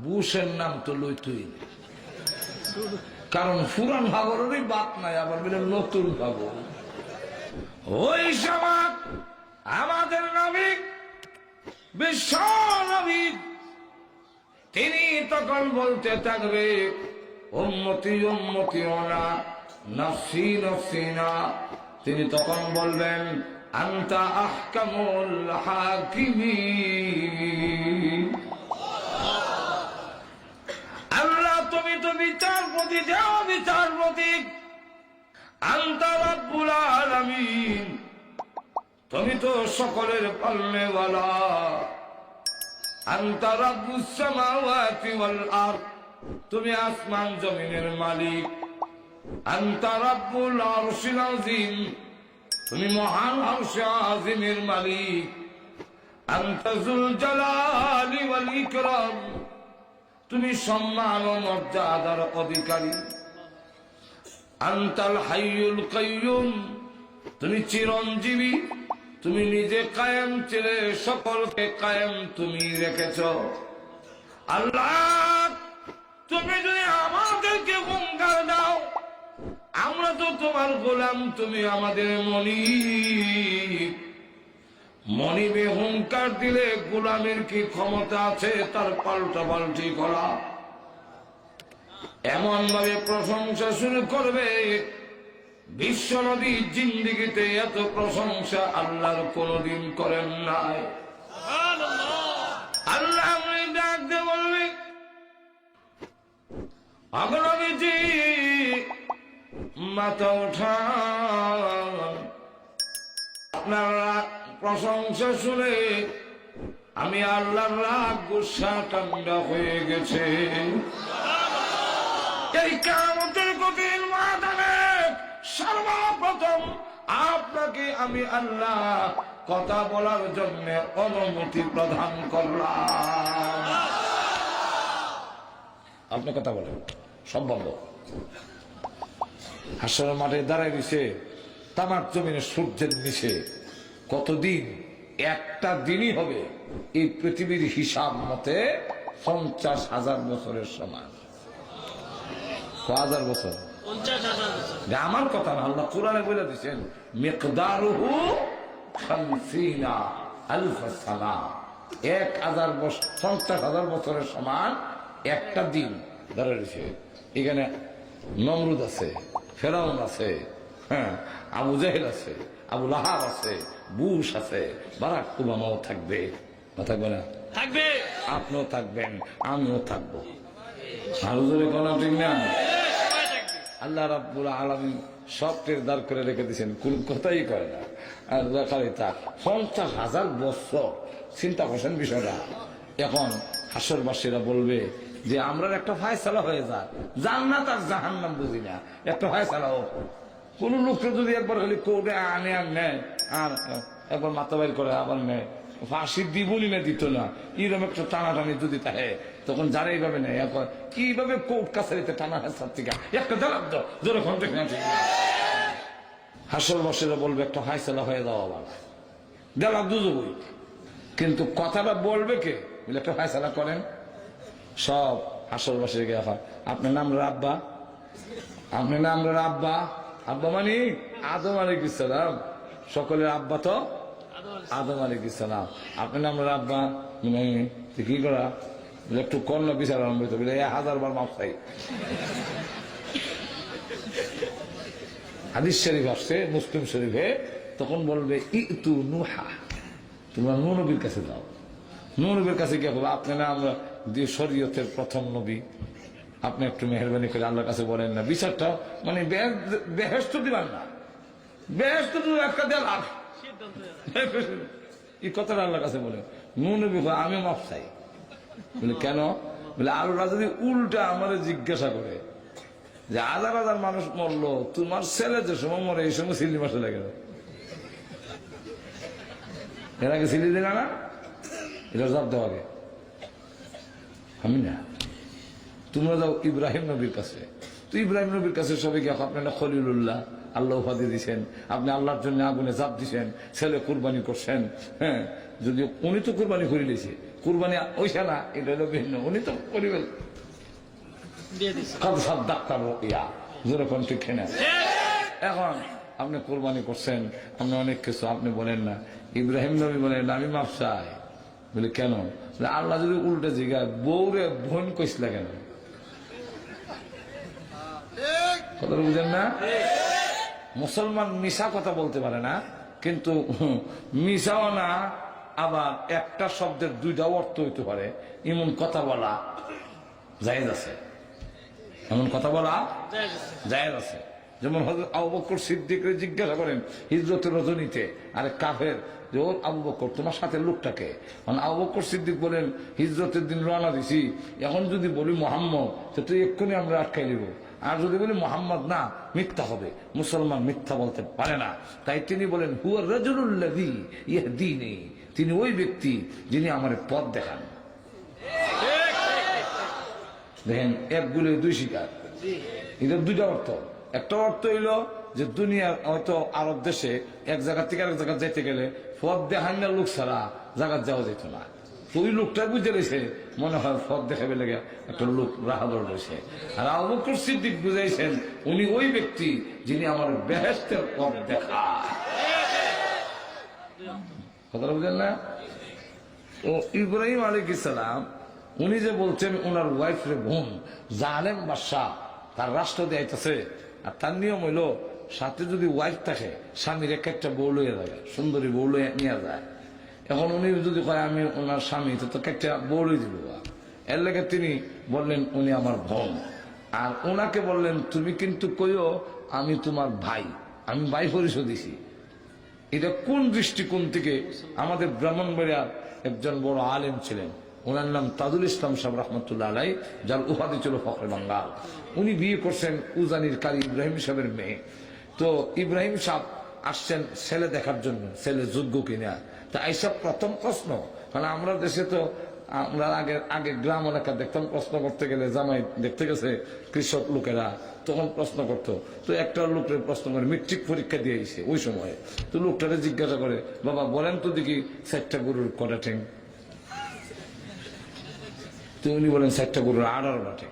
বুশের নাম তো লই তুই, কারণ পুরান ভাগরেরই বাদ নাই, আবার বলে নতুন ভাগর। ওই সময় আমাদের নবী, বিশ্ব নবী, তিনি তখন বলতে থাকবে উম্মতি উম্মতি ওনা, নফসি নফসি না। তিনি তখন বলবেন আনতা আহকামুল হাকিমিন, আল্লাহ তুমি তো বিচারপতি, যাও বিচারপতি। আনতা রাব্বুল আলামিন, তুমি তো সকলের পালনেওয়ালা। আনতা রাব্বুস সামাওয়াতি ওয়াল আরদ, তুমি আসমান জমিনের মালিক। আনতা রাব্বুল আরশিল আযীম, তুমি মহান আরশে আযীমের মালিক। আনতা যুল জালালি ওয়াল ইকরাম, তুমি সম্মান ও মর্যাদার অধিকারী। আনতাল হাইয়ুল কাইয়ুম, তুমি চিরঞ্জীবী, তুমি নিজে কায়েম ছিলে, সকলকে কায়েম তুমি রেখেছ। আল্লাহ তুমি যদি আমাদেরকে হুঙ্কার দাও, আমরা তো তোমার গোলাম, তুমি আমাদের মনিব। মনিবে হুঙ্কার দিলে গোলামের কি ক্ষমতা আছে তার পাল্টা পাল্টি করা? এমন ভাবে প্রশংসা শুরু করবে, বিশ্ব নবী জিন্দেগিতে এত প্রশংসা আল্লাহর কোনদিন করেন নাই। আল্লাহ ডাক দিয়ে বলবে, নবীজি মাথা উঠান, আপনারা প্রশংসা শুনে আমি আল্লাহর রাগ গুসা ঠান্ডা হয়ে গেছে। এই কিয়ামতের কঠিন ময়দানে সর্বপ্রথম আপনাকে আমি আল্লাহ কথা বলার জন্য অনুমতি প্রদান করলাম। আপনি কথা বলেন, সব বন্ধ। হাসরের মাঠে দাঁড়ায় দিছে তামাক জমিনে সূর্যের নিচে কতদিন? একটা দিনই হবে এই পৃথিবীর হিসাব মতে 50,000 বছরের সমান। 1000 বছর আমার কথা না, আল্লাহ কুরআনে বলে দিচ্ছেন মিকদারুহু 50 আলফ সানা, 1000 বছর, 50,000 বছরের সমান একটা দিন ধরে রয়েছে। এখানে নমরুদ আছে, ফেরাউন আছে, হ্যাঁ, আবু জাহেল আছে, আবু লাহাব আছে, বুশ আছে, বারাক ওবামাও থাকবে, না থাকবে না? থাকবে। আপনিও থাকবেন, আমিও থাকবো। আরো জোরে কোনো ঠিক না? আল্লাহ রাব্বুল আলামিন সব টেরদার করে রেখে দিয়েছেন, কোন কথাই করে না। আল্লাহ খালি তা 50,000 বছর চিন্তা করছেন বিষয়টা। এখন হাসরবাসীরা বলবে যে আমরা একটা ফায়সালা হয়ে যাক, জান্নাত আর জাহান্নাম বুঝি না, একটা ফায়সালা হোক। কোন লোকটা যদি একবার খালি কোর্টে আনে আর নেয়, আর একবার মাথা বাইর করে আবার নেয়, ফাঁসি দিবনি না দিত না, এরকম একটা টানাটানি যদি থাকে, তখন যারা এইভাবে নেয় কিভাবে কোর্ট কাছারিতে টানা হাসার থেকে একটা দেলাম তো জোরে কন্টেক্ট না, হাসরবাসীরা বলবে একটা ফায়সালা হয়ে যাওয়া বাবা, দেলাম দুজবই। কিন্তু কথাটা বলবে কে? বলে একটা ফায়সালা করেন। সব হাসরবাসীর গিয়ে আপনার নাম রাব্বা, আপনার নাম রাব্বা, আব্বা মানে আদম আলাইহিস সালাম, সকলের আব্বা তো আদম আলাইহিস সালাম, আপনার নাম রাব্বা কি করা একটু কর্ণ বিচার আরম্ভ হইতে বলে 1000 বার মাফ চাই। হাদিস শরীফ আসছে মুসলিম শরীফে, তখন বলবে ইতু নুহা, তোমরা নূহ নবীর কাছে যাও। নূহ নবীর কাছে গিয়ে বলবো আপনারা আমরা শরীয়তের প্রথম নবী, আপনি একটু মেহরবানি করে আল্লাহর কাছে বলেন না, বিচারটা মানে বেহেশত দিবেন না, বেহেশত একটা দেন এই কথাটা আল্লাহর কাছে বলেন। নূহ নবী আমি মাফ চাই। বলে কেন? বলে আল্লাহ যদি উল্টা আমার জিজ্ঞাসা করে যে 1000 মানুষ মরলো, তোমার ছেলে যে সময় মরে এই সময় সিলি মাসে লেগে গেল, এর আগে সিলি দিলা না, এটা জবাব দেওয়া আগে আমি না। তোমরা যাও ইব্রাহিম নবীর কাছে, তো ইব্রাহিম নবীর কাছে সবাই গিয়ে আপনারা খলিলুল্লাহ, আল্লাহ উপাধি দিচ্ছেন, আপনি আল্লাহর জন্য আগুনে জাপ দিচ্ছেন, ছেলে কুরবানি করছেন। হ্যাঁ, যদি উনি তো কুরবানি করে দিয়েছে, কুরবানি ওইসা না, এটা হলো ভিন্ন, উনি তো করিবেন এখন আপনি কোরবানি করছেন, আপনি অনেক কিছু আপনি বলেন না। ইব্রাহিম নবী বলেন আমি মাফ চাই। বলে কেন? আল্লাহ যদি উল্টে জিগায় বউরে বোন কইসলা কেন? কথা বুঝেন না? মুসলমান মিশা কথা বলতে পারে না, কিন্তু মিশাও না, আবার একটা শব্দের দুইটা অর্থ হইতে পারে এমন কথা বলা জায়েজ আছে, এমন কথা বলা জায়েজ আছে। যেমন হযরত আবু বকর সিদ্দিককে জিজ্ঞাসা করেন হিজরতের রজনীতে, আরে কাফের যে ও আবু বকর তোমার সাথে লোকটাকে, মানে আবু বকর সিদ্দিক বলেন হিজরতের দিন রওনা দিছি, এখন যদি বলি মোহাম্মদ তো তুই এক্ষুনি আমরা আটকাই দিব, আর যদি বলি মোহাম্মদ না মিথ্যা হবে, মুসলমান মিথ্যা বলতে পারে না। তাই তিনি বলেন হুয়া রাজুলুল্লাযী ইয়াহদিনি, তিনি ওই ব্যক্তি যিনি আমার পথ দেখান। দেখেন এক গুলে দুই শিকার, এটার দুইটা অর্থ। একটা অর্থ হইল যে দুনিয়ার হয়তো আরব দেশে এক জায়গা থেকে আরেক জায়গা যেতে গেলে পথ দেখান না লোক ছাড়া জায়গা যাওয়া যেত না, ওই লোকটা বুঝে রয়েছে মনে হয় পথ দেখাবে লেগে একটা লোক রাহাদর রয়েছে। আর আবু বকর সিদ্দিক বুঝাইছেন উনি ওই ব্যক্তি যিনি আমার বেহেশতের পথ দেখায়। কথাটা বুঝেন না? ও ইব্রাহিম আলাইহিস সালাম উনি যে বলছেন ওনার ওয়াইফ রে বোন, জালেম বাদশাহ তার রাষ্ট্র দিয়েছে, আর তার নিয়ম হইল সাথে যদি ওয়াইফ থাকে স্বামীর একটা বউ লইয়া যায়, সুন্দরী বউ লইয়া নিয়ে যায়। এখন উনি যদি কয় আমি ওনার স্বামী, তো একটা বউ লই দিব, এর লেগে তিনি বললেন উনি আমার বোন। আর ওনাকে বললেন তুমি কিন্তু কইও আমি তোমার ভাই, আমি ভাই পরিচয় দিছি। এটা কোন দৃষ্টিকোণ থেকে? আমাদের ব্রাহ্মণবাড়িয়ার একজন বড় আলেম ছিলেন, ওনার নাম তাজুল ইসলাম সাহেব রহমতুল্লাহ আলাই, যার উপাধি ছিল ফখরে বাঙ্গাল। উনি বিয়ে করছেন উজানির কারি ইব্রাহিম সাহেবের মেয়ে। তো ইব্রাহিম সাহেব আসছেন ছেলে দেখার জন্য, ছেলে যোগ্য কিনা। তা এইসব প্রথম প্রশ্ন, কারণ আমরা দেশে তো আমরা আগে গ্রাম এলাকা দেখতাম, প্রশ্ন করতে গেলে জামাই দেখতে গেছে কৃষক লোকেরা, তখন প্রশ্ন করতো। তো একটা লোকের প্রশ্ন করে মেট্রিক পরীক্ষা দিয়ে এসে ওই সময়, তো লোকটারে জিজ্ঞাসা করে বাবা বলেন তো দেখি 4টা গরুর কটা ঠেং? তো উনি বলেন 4টা গরুর 18টা ঠেং।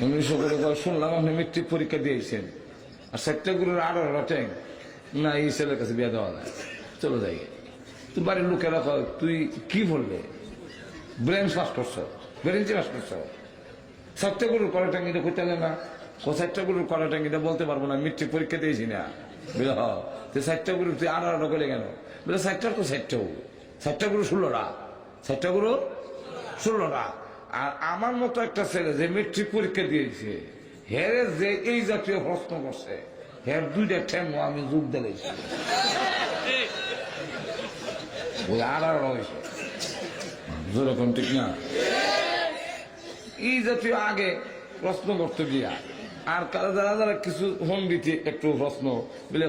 উনি সকলে শুনলাম আপনি মেট্রিক পরীক্ষা দিয়েছেন আর 4টা গরুর 18টা ঠেং, না এই ছেলের কাছে বিয়ে দেওয়া যায়, চলো যাই। তো বাড়ির লোকেরা তুই কি বললে? ব্রেন পাস করছ, ব্রেঞ্চি পাস করছ, 4টা গরুর কড়া ট্যাঙ্গিটা করতে না, 4টা গরুর কড়া ট্যাঙ্গিটা বলতে পারবো না, মেট্রিক পরীক্ষা দিয়েছি না। বুঝল? তো 4টা গরু তুই 18টা করে কেন? বলে 4টার তো 4টা গরু 16টা, 4টা গরু 16টা। আর আমার মতো একটা ছেলে যে মেট্রিক পরীক্ষা দিয়েছে, হেরে যে এই জাতীয় প্রশ্ন করছে, হের 2টা ঠ্যাং আমি যোগ দিয়েছি। ওই আর হয়েছে যেরকম, ঠিক না? এই জাতীয় আগে প্রশ্ন করতে গিয়া আর যারা যারা কিছু হন্ডিতে একটু প্রশ্ন বলে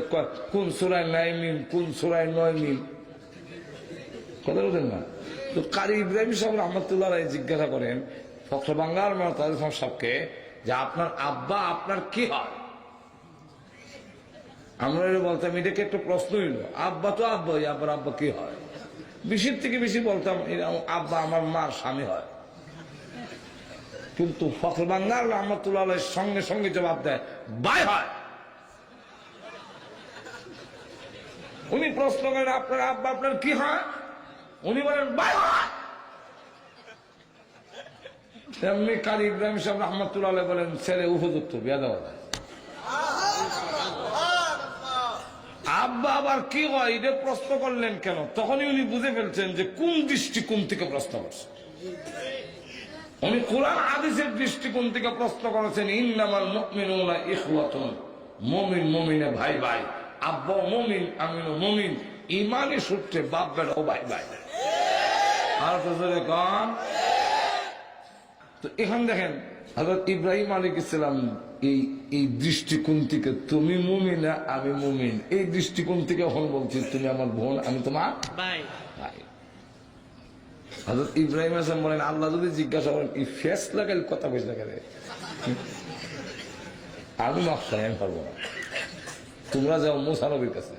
কোন সুরায় 9 মিম, কোন সুরায় 9 মিম, কথা বলতেন না? তো কারি ইব্রাহিম সাহেব রহমতুল্লাহ জিজ্ঞাসা করেন ফখর বাঙ্গাল সাহেবকে যে আপনার আব্বা আপনার কি হয়? আমরা বলতাম এটাকে একটা প্রশ্ন হইল, আব্বা তো আব্বা, আব্বার আব্বা কি হয়? বেশির থেকে বেশি বলতাম আব্বা আমার মার স্বামী হয়। কিন্তু ফখর বাঙ্গাল রহমতুল্লাহ সঙ্গে সঙ্গে জবাব দেয় ভাই হয়। উনি প্রশ্ন করেন আপনার আব্বা আপনার কি হয়? উনি বলেন ভাই হয়। তেমনি কারি ইব্রাহিম সাহেব রহমতুল্লাহ বলেন ছেলে উপযুক্ত, বিয়া দেওয়া যায়। আব্বা আবার কি হয় এটা প্রশ্ন করলেন কেন? তখনই উনি বুঝে ফেলছেন যে কোন দৃষ্টিকোণ থেকে প্রশ্ন করছেন। উনি কোরআন হাদিসের দৃষ্টিকোণ থেকে প্রশ্ন করেছেন ইন্নামাল মুমিনুনা ইখওয়াতুন, মুমিন মুমিনে ভাই ভাই, আব্বা মুমিন আমিও মুমিন, ইমানের সূত্রে বাপ বেটাও ভাই ভাই। আর তো জোরে কন। তো এখন দেখেন হযরত ইব্রাহিম আলাইহিস সালাম এই দৃষ্টিকোণ থেকে তুমি মুমিনা আমি মুমিন, এই দৃষ্টিকোণ থেকে এখন বলছি তুমি আমার বোন আমি তোমার ভাই ভাই। হযরত ইব্রাহিম আসলাম বলেন আল্লাহ যদি জিজ্ঞাসা করেন এই ফেস লাগাইল কথা কইস না কেন, আমি নকশায় আমি পারবো না, তোমরা যাও মুসা নবীর কাছে।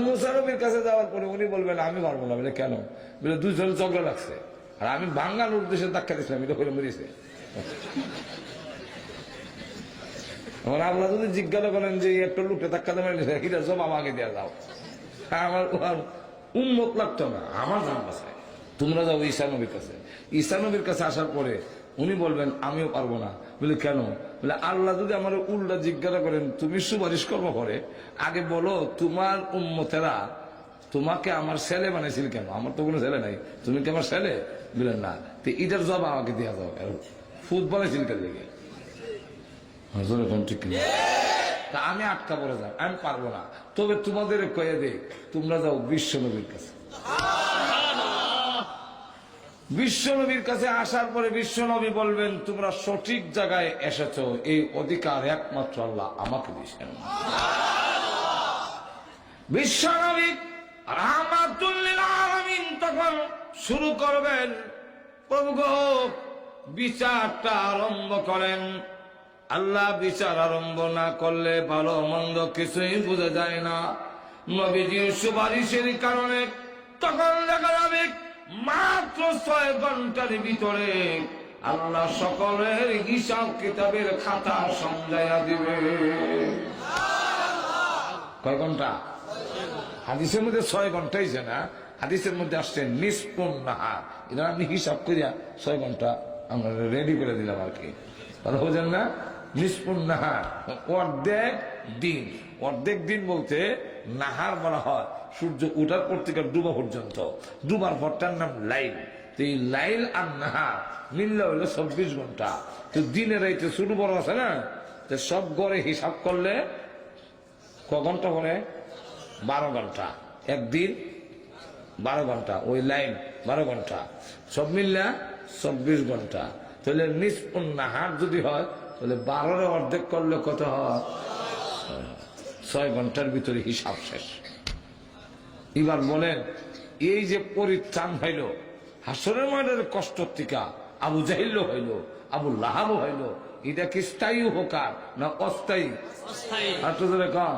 মুসা নবীর কাছে যাওয়ার পরে উনি বলবেন আমি পারবো না। বলে কেন? বলে দুজন ঝগড়া লাগছে আর আমি ভাঙ্গার উদ্দেশ্যে ধাক্কা দিচ্ছিলাম, এটা করে মরিছে। আমার আল্লাহ যদি জিজ্ঞাসা করেন যে একটা লোকটা ধাক্কা দেবেন এটা সব আমাকে দেওয়া যাও, আমার উন্মত লাগতো না, আমার জান বাসায়। তোমরা যাও ঈসা নবীর কাছে। ঈসা নবীর কাছে আসার পরে উনি বলবেন আমিও পারবো না। বলে কেন? বলে আল্লাহ যদি আমার উল্টা জিজ্ঞাসা করেন তুমি সুপারিশ করবো পরে, আগে বলো তোমার উম্মতেরা তোমাকে আমার ছেলে বানাইছিল কেন? আমার তো কোনো ছেলে নাই, তুমি কি আমার ছেলে? বললেন না। তো এটার জব আমাকে দেওয়া যাও, ফুট বানাইছিল কেন লেগে? ঠিক না? তা আমি আটকা পড়ে যাই, আমি পারবো না। তবে তোমাদের কয়ে দে তোমরা যাও বিশ্ব নবীর কাছে। বিশ্ব নবীর কাছে আসার পরে বিশ্ব নবী বলবেন তোমরা সঠিক জায়গায় এসেছো, এই অধিকার একমাত্র আল্লাহ আমাকে দিয়েছেন। বিশ্ব নবী রাহমাতুল লিল আলামিন তখন শুরু করবেন, প্রভু গো বিচারটা আরম্ভ করেন। আল্লাহ বিচার আরম্ভ না করলে ভালো মন্দ কিছুই বোঝা যায় না। নবীজির সুপারিশের কারণে তখন দেখা যাবে মাত্র 6 ঘন্টার ভিতরে আল্লাহ সকলের হিসাব কিতাবের খাতা সমঝাইয়া দিবে। কয় ঘন্টা? হাদিসের মধ্যে 6 ঘন্টাই যে না, হাদিসের মধ্যে আসছে নিষ্পুন নাহার। এটা আমি হিসাব করিয়া 6 ঘন্টা আমরা রেডি করে দিলাম আর কি, কথা বোঝেন না? নিষ্পুন নাহার অর্ধেক দিন। অর্ধেক দিন বলতে নাহার বলা হয় সূর্য উঠার পর থেকে ডুবা পর্যন্ত, ডুবার পরটার নাম লাইল। তো এই লাইল আর নাহার মিললে হইলো 24 ঘন্টা। তো দিনের রাইতে ছোট বড় আছে না, তো সব গড়ে হিসাব করলে ক ঘন্টা পরে? 12 ঘন্টা। একদিন 12 ঘন্টা, ওই লাইন 12 ঘন্টা, সব মিললে 24 ঘন্টা। তাহলে নিষ্পুন নাহার যদি হয় তাহলে 12 অর্ধেক করলে কত হয়? 6 ঘন্টার ভিতরে হিসাব শেষ। এবার বলেন এই যে পরিত্রাণ হইল হাসরের ময়দানের কষ্ট থেকে, আবু জাহিল হইল, আবু লাহাব হইল, এটা কি স্থায়ী উপকার না অস্থায়ী? কম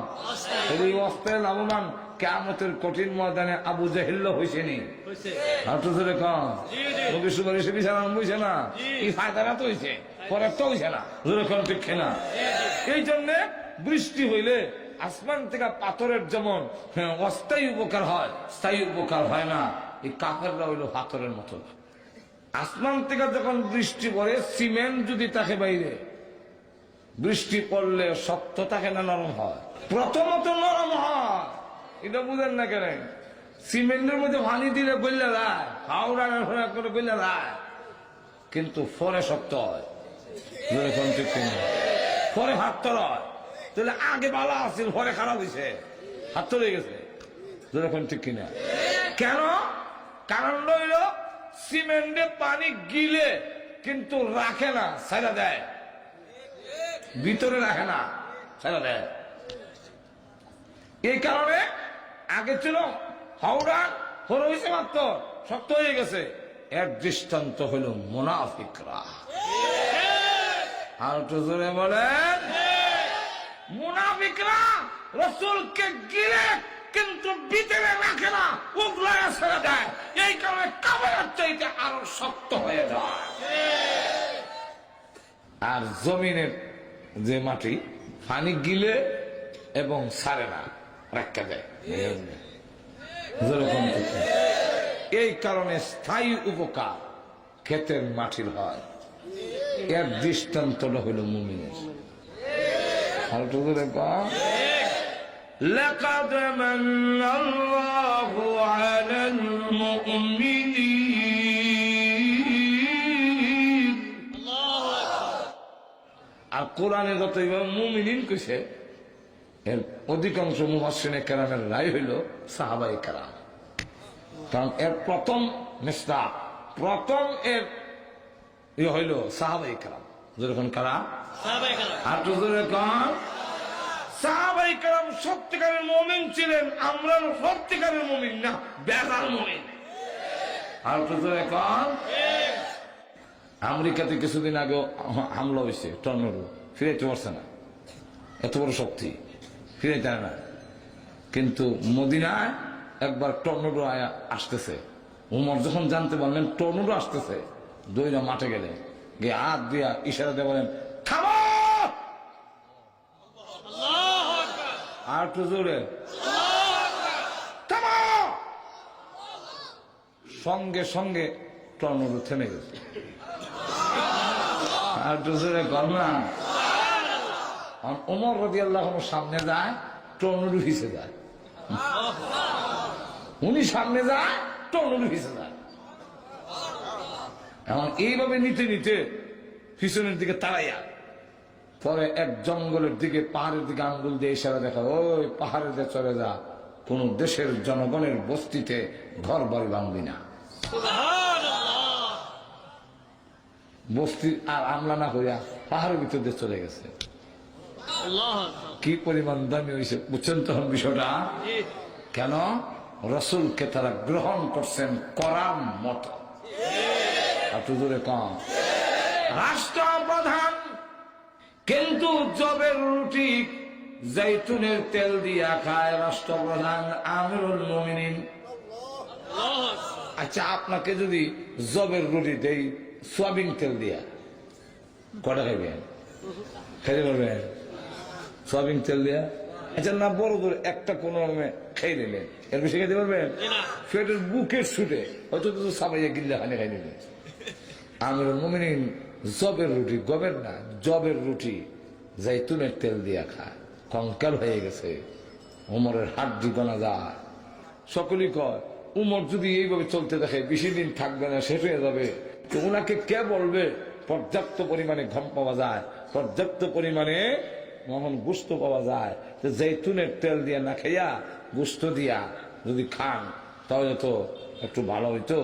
অস্থায়ী লাভবান কিয়ামতের কঠিন ময়দানে আবু জাহিল হয়েছে নি? কম নবী সুপারিশে বিচার হয়েছে না? এই ফায়দাটা তো হয়েছে, পরে তো হয়েছে না। ঠিক না? এই জন্য বৃষ্টি হইলে আসমান থেকে পাথরের যেমন অস্থায়ী উপকার হয়, স্থায়ী উপকার হয় না। এই কাফেররা হইল পাথরের মতো। আসমান থেকে যখন বৃষ্টি পড়ে, সিমেন্ট যদি তাকে বাইরে, বৃষ্টি পড়লে শক্ত থাকে না নরম হয়? প্রথমত নরম হয়, এটা বুঝেন না কেন? সিমেন্টের মধ্যে পানি দিলে গলে যায়, হাওড়া করে গলে যায়, কিন্তু পরে শক্ত হয়, পরে হাত হয়। তাহলে আগে ভালো আসছিল, পরে খারাপ হয়েছে, হাত চলে গেছে। যখন ঠিক কিনা? কেন? কারণ রইল সিমেন্টে পানি গিলে কিন্তু রাখে না, ছাইড়া দেয়, ভিতরে রাখে না, ছাইড়া দেয়। এই কারণে আগে ছিল হাওড়া হলো হয়েছে মাত্র শক্ত হয়ে গেছে। এক দৃষ্টান্ত হইল মুনাফিকরা। আর একটু জোরে বলেন, মুনাফিকরা রাসূলকে গিলে কিন্তু ভিতরে রাখে না, উগলায় ছেড়ে দেয়। এই কারণে কাফেরের চাইতে আরো শক্ত হয়ে যায়। আর জমিনের যে মাটি পানি গিলে এবং ছাড়ে না, রাখা দেয়। এই কারণে স্থায়ী উপকার ক্ষেতের মাটির হয়। এর দৃষ্টান্তটা হইল মুমিনের। لقد من الله على المؤمنين। আর কোরআনে যত মুমিনিন কইছে এর অধিকাংশ মুফাসসিরে কেরামের রায় হইল সাহাবায়ে কেরাম। কারণ এর প্রথম মিসদাক, প্রথম এর হইল সাহাবায়ে কেরাম। যখন কারা আর যখন সাহাবায়ে কেরাম সত্যিকারের মুমিন ছিলেন। আমরা সত্যিকারের মুমিন না, বেজাল মুমিন। আর যখন আমেরিকাতে কিছুদিন আগে হামলা হয়েছে, টর্নেডো, ফিরাইতে পারছে না, এত বড় শক্তি ফিরাইতে না। কিন্তু মদিনায় একবার টর্নেডো আয়া আসতেছে, উমর যখন জানতে পারলেন টর্নেডো আসতেছে, দইরা মাঠে গেলেন, গিয়ে হাত দিয়া ইশারা দিয়ে বলেন থামো। আর একটু জোরে থামো। সঙ্গে সঙ্গে টর্নেডো থেমে গেছে। আর একটু জোরে কর না। ওমর রাদিয়াল্লাহু আনহু সামনে যায়, টর্নেডো ভিসে যায়। উনি সামনে যায়, টর্নেডো ভিসে যায়। এখন এইভাবে নিতে নিতে পিছনের দিকে তাড়াইয়া পরে এক জঙ্গলের দিকে, পাহাড়ের দিকে আঙ্গুল দিয়ে ইশারা দেখা, ওই পাহাড়ের দিকে চলে যা, কোন দেশের জনগণের বস্তিতে ঘর বাড়ি ভাঙবি না। বস্তি আর আমলা না করিয়া পাহাড়ের ভিতর দিয়ে চলে গেছে। কি পরিমাণ দামি হয়েছে বুঝছেন তখন বিষয়টা? কেন? রাসূলকে তারা গ্রহণ করছেন করার মতো। কম রাষ্ট্রপ্রধান কিন্তু জবের রুটি জৈতুনের তেল দিয়া খায় রাষ্ট্রপ্রধান আমিরুল মুমিনিন। আচ্ছা, আপনাকে যদি জবের রুটি দেই সয়াবিন তেল দিয়া, কটা খাইবেন? খেতে পারবেন সয়াবিন তেল দিয়া? আচ্ছা না, বড় করে একটা কোন রকমে খেয়ে নিলেন, এর বেশি খেতে পারবেন? পেটের বুকের ছুটে হয়তো সাবাইয়া গিল্লা খানে খাই নিলেন। আমিরুল মুমিনিন জবের রুটি, গবের না, জবের রুটি জৈতুনের তেল দিয়া খায়, কঙ্কাল হয়ে গেছে, উমরের হাড্ডি গোনা যায়। সকলেই কয় উমর যদি এইভাবে চলতে দেখে বেশি দিন থাকবে না, শেষ হয়ে যাবে। তো উনাকে কে বলবে? পর্যাপ্ত পরিমাণে ঘাম পাওয়া যায়, পর্যাপ্ত পরিমাণে মহন গুস্ত পাওয়া যায়। তো জৈতুনের তেল দিয়া না খাইয়া গুস্ত দিয়া যদি খান তাহলে তো একটু ভালো হইতো।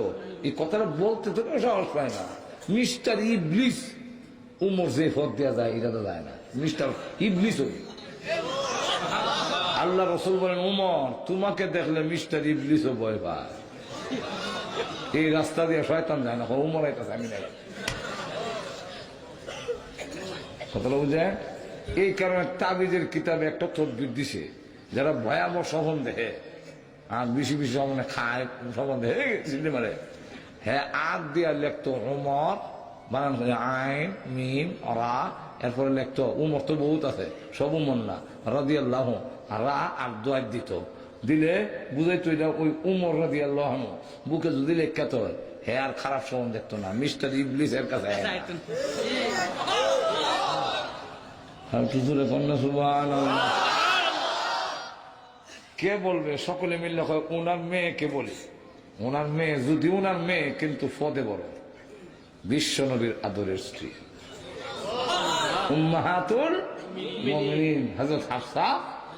এই কথাটা বলতে তো সাহস পায় না। মিস্টার ইবলিস উমর যে পথ দেওয়া যায় এটা তো যায় না, মিস্টার ইবলিস। আল্লাহ রাসূল বলেন উমর তোমাকে দেখলে মিস্টার ইবলিসও ভয় পায়। এই রাস্তা দিয়ে শয়তান যায় না, উমর আইতাছে আমি নাই। কথাটা বুঝে? এই কারণে তাবিজের কিতাবে একটা তদবির দিছে, যারা ভয়াবহ স্বপ্ন দেখে আর বেশি বেশি মানে খায় স্বপ্ন দেখে মারে, হ্যাঁ আগ দিয়া লেখতো উমর, বানান আইন মিম রা, এরপরে লেখতো উমর তো বহুত আছে, সব উমর না, রাদিয়াল্লাহু রা আর দোয়াত দিত, দিলে বুঝাইতো এটা ওই উমর রাদিয়াল্লাহু বুকে যদি লেখাতো হ্যাঁ আর খারাপ স্বপ্ন দেখতো না, মিস্টার ইবলিসের কাছে। কে বলবে? সকলে মিললে ওনার মেয়েকে বলি, ওনার মেয়ে যদি ওনার মেয়ে কিন্তু ফদে বড়, বিশ্ব নবীর আদরের স্ত্রী উম্মাহাতুল মুমিনিন হযরত হাফসা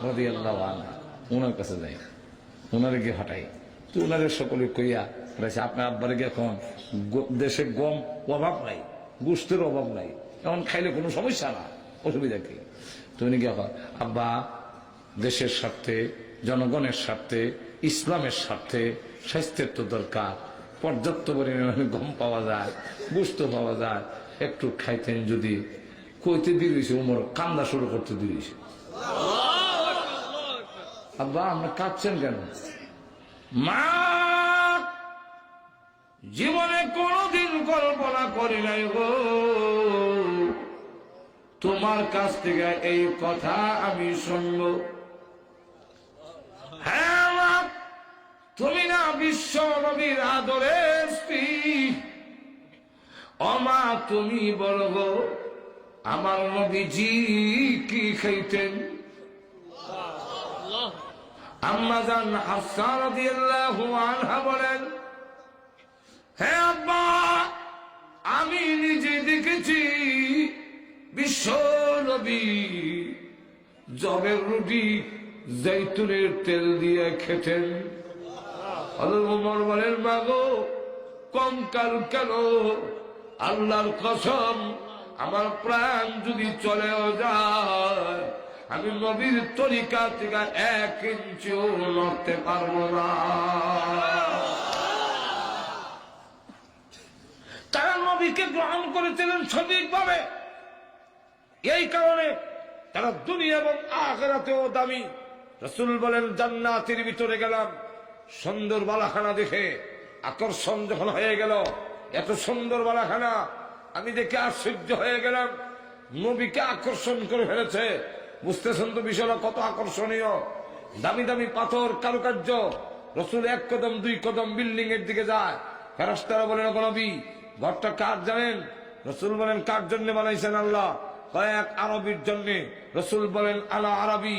রাদিয়াল্লাহু আনহা, ওনার কাছে যাই। ওনারে গিয়ে হটাই। তো ওনারে সকলে কইয়া বলেছে আপনার আব্বারে গিয়ে এখন দেশে গম অভাব নাই, গোষ্ঠের অভাব নাই, এখন খাইলে কোনো সমস্যা না, অসুবিধা কি? তো উনি গিয়ে আব্বা দেশের স্বার্থে, জনগণের স্বার্থে, ইসলামের স্বার্থে স্বাস্থ্যের তো দরকার, পর্যাপ্ত পরিমাণে গম পাওয়া যায়, গোস্ত পাওয়া যায়, একটু খাইতেন যদি। কইতে দিয়েছে উমর কান্দা শুরু করতে দিয়েছে। আব্বা আপনি কাঁদছেন কেন? মা জীবনে কোনদিন কল্পনা করি নাই গো তোমার কাছ থেকে এই কথা আমি শুনব। হ্যাঁ মা, তুমি না বিশ্ব নবীর আদরের স্ত্রী। অমা তুমি বলো গো আমার নবীজি কি খাইতেন? আম্মা জান হাফসা রাদিয়াল্লাহু আনহা বলেন, হে আব্বা আমি নিজে দেখেছি বিশ্ব নবী জবের রুটি জৈতুনের তেল দিয়ে খেতেন। ওমর বলেন মা গো কঙ্কাল কেন? আল্লাহর কসম আমার প্রাণ যদি চলেও যায় আমি নবীর তরিকা থেকে 1 ইঞ্চিও নড়তে পারবো না। তারা নবীকে গ্রহণ করেছিলেন সঠিকভাবে, এই কারণে তারা দুনিয়া এবং আখিরাতেও দামি। রাসূল বলেন জান্নাতের ভিতরে গেলাম, সুন্দর বালাখানা দেখে আকর্ষণ যখন হয়ে গেল, এত সুন্দর বালাখানা আমি দেখে আশ্চর্য হয়ে গেলাম, নবীকে আকর্ষণ করে ফেলেছে। বুঝতেছেন তো বিষয়টা কত আকর্ষণীয়? দামি দামি পাথর, কারুকার্য। রাসূল 1 কদম 2 কদম বিল্ডিং এর দিকে যায়, ফেরেশতারা বলেন ওগো নবী ঘরটা কার জানেন? রাসূল বলেন কার জন্য বানাইছেন আল্লাহ? কয়েক আরবির জন্য। রাসূল বলেন আনা আরবি।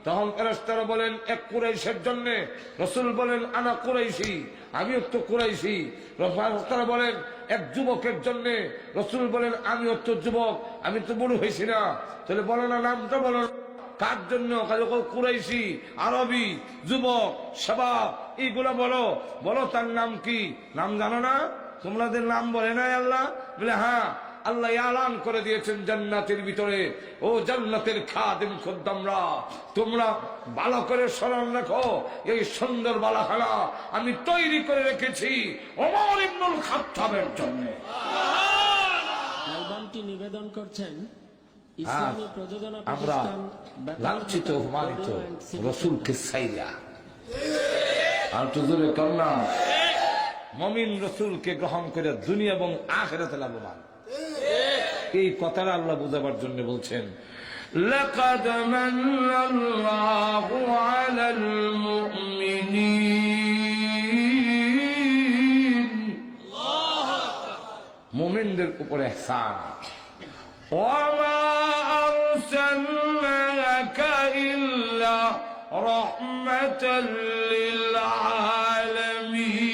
তখন ফেরেশতারা বলেন এক কুরাইশের জন্য। রাসূল বলেন আনা কুরাইশি, আমিও তো কুরাইশি। ফেরেশতারা বলেন এক যুবকের জন্য। রাসূল বলেন আমিও তো যুবক, আমি তো বুড়ো হয়েছি না। তাহলে বলো না নামটা বলো কার জন্য? কুরাইশি, আরবি, যুবক, শাবাব, এইগুলা বলো, বলো তার নাম কি? নাম জানো না? তোমাদের নাম বলে নাই আল্লাহ? বলে হ্যাঁ, আল্লাহ এলান করে দিয়েছেন জান্নাতের ভিতরে, ও জান্নাতের খাদেম খদ্দামরা তোমরা ভালো করে স্মরণ রাখো, এই সুন্দর বালাখানা আমি তৈরি করে রেখেছি ওমর ইবনুল খাত্তাবের জন্য। অ্যালবামটি নিবেদন করছেন ইসলামী প্রযোজনা আমরা প্রতিষ্ঠান লাঞ্ছিত অপমানিত রসুলকে সাইয়া আর তুজুরে কন্যা মুমিন রসুলকে গ্রহণ করে দুনিয়া এবং আখিরাতে লাভবান। এই কথাটা আল্লাহ বুঝাবার জন্য বলছেন লাকাদ মান্নাল্লাহু আলাল মুমিনিন, মুমিনদের উপরে ইহসান। ওয়া মা আরসালনাকা ইল্লা রাহমাতাল লিল আলামিন।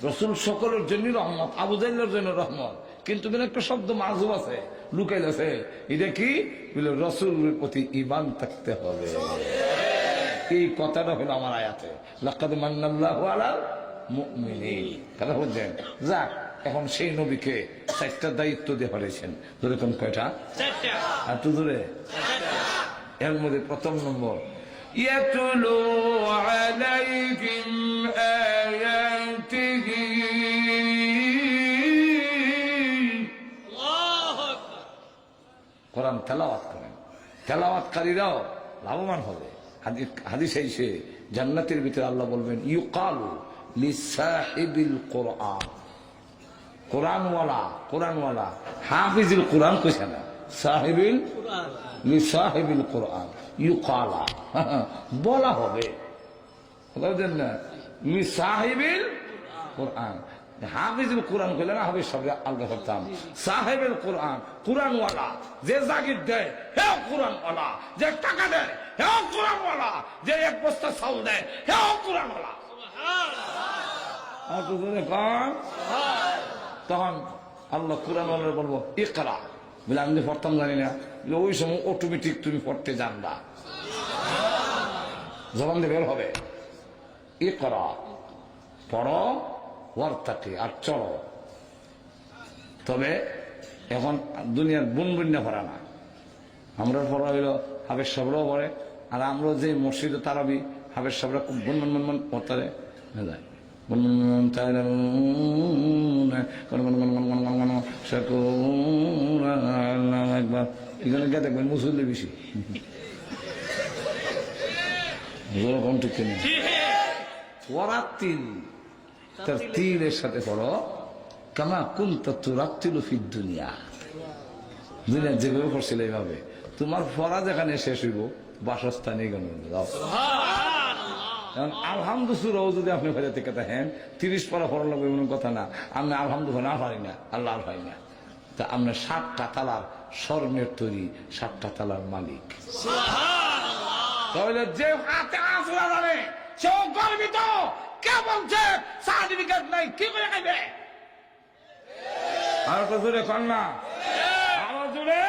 রাসূল সকলের জন্য রহমত, আবু জাহলের জন্য রহমত। কিন্তু একটা শব্দ মাযুব আছে, লুকাইল আছে। এটা কি? বলে রাসূলের প্রতি ঈমান থাকতে হবে। এই কথাটা হলো আমার আয়াতে লাকাদ মান্নাল্লাহু আলাল মুমিনিন। কথা বুঝছেন? যাক, এখন সেই নবীকে 4টা দায়িত্ব দিয়ে পাঠিয়েছেন। যেরকম কয়টা? 4টা। আর তো ধরে এর মধ্যে প্রথম নম্বর ইয়াতুলু আলাইহিম আয়াতিহি, কোরআন তেলাওয়াত করেন। তেলাওয়াতকারীরাও লাভবান হবে। হাদিসে এসে জান্নাতের ভিতরে আল্লাহ বলবেন ইউকালু লিসাহিবিল কোরআন, কোরআনওয়ালা হাফিজুল কোরআন কইছে না, সাহিবিল লিসাহিবিল কোরআন ইউকালা বলা হবে। বুঝলেন না? লিসাহিবিল কোরআন, হাফিজুল কোরআন কইলে না হবে সব আলগা করতাম। সাহেবের কোরআন, কোরআনওয়ালা, যে জাগির দেয় হে কোরআনওয়ালা, যে টাকা দেয় হে কোরআনওয়ালা, যে 1 বস্তা চাউল দেয় হে কোরআনওয়ালা। তখন আল্লাহ কোরআনওয়ালা বলবো ইকরা, বলে আমি তো পড়তাম জানি না, ওই সময় অটোমেটিক তুমি পড়তে জানবা, জবান দিয়ে বের হবে, এ করা পড়ো ওয়ার্তাকে আর চলো। তবে এখন দুনিয়ার বুনবুন্যা পড়া না, আমরা পড়া হইলো হাবের সাবরাও পড়ে, আর আমরা যে মসজিদে তারাবি হাবের সাবরা খুব বনবন বনবন পড়তে যায়, একবার এখানে গিয়ে দেখবেন মুসল্লি বেশি, যেরকম ঠিক কিনা ওরা তিল, তার তিলের সাথে পড়ো কামা কুনতা তুরাত্তিলু ফিদ দুনিয়া, দুনিয়া যেভাবে পড়ছিল এইভাবে তোমার পড়া যেখানে শেষ হইব বাসস্থানে গেল। আলহামদুসুরাও যদি আপনি ফেলে থেকে থাকেন 30 পারা পড়া লাগবে এমন কথা না, আমি আলহামদুলিল্লাহ না পারি না, আল্লাহ পাই না, তা আপনার 7টা তালার স্বর্ণের তৈরি 7টা তালার মালিক। তাহলে যে হাতে আসলা জানে সেও গর্বিত, কে বলছে সার্টিফিকেট নাই কি করে খাইবে? আর তো জোরে কর না, আরো জোরে।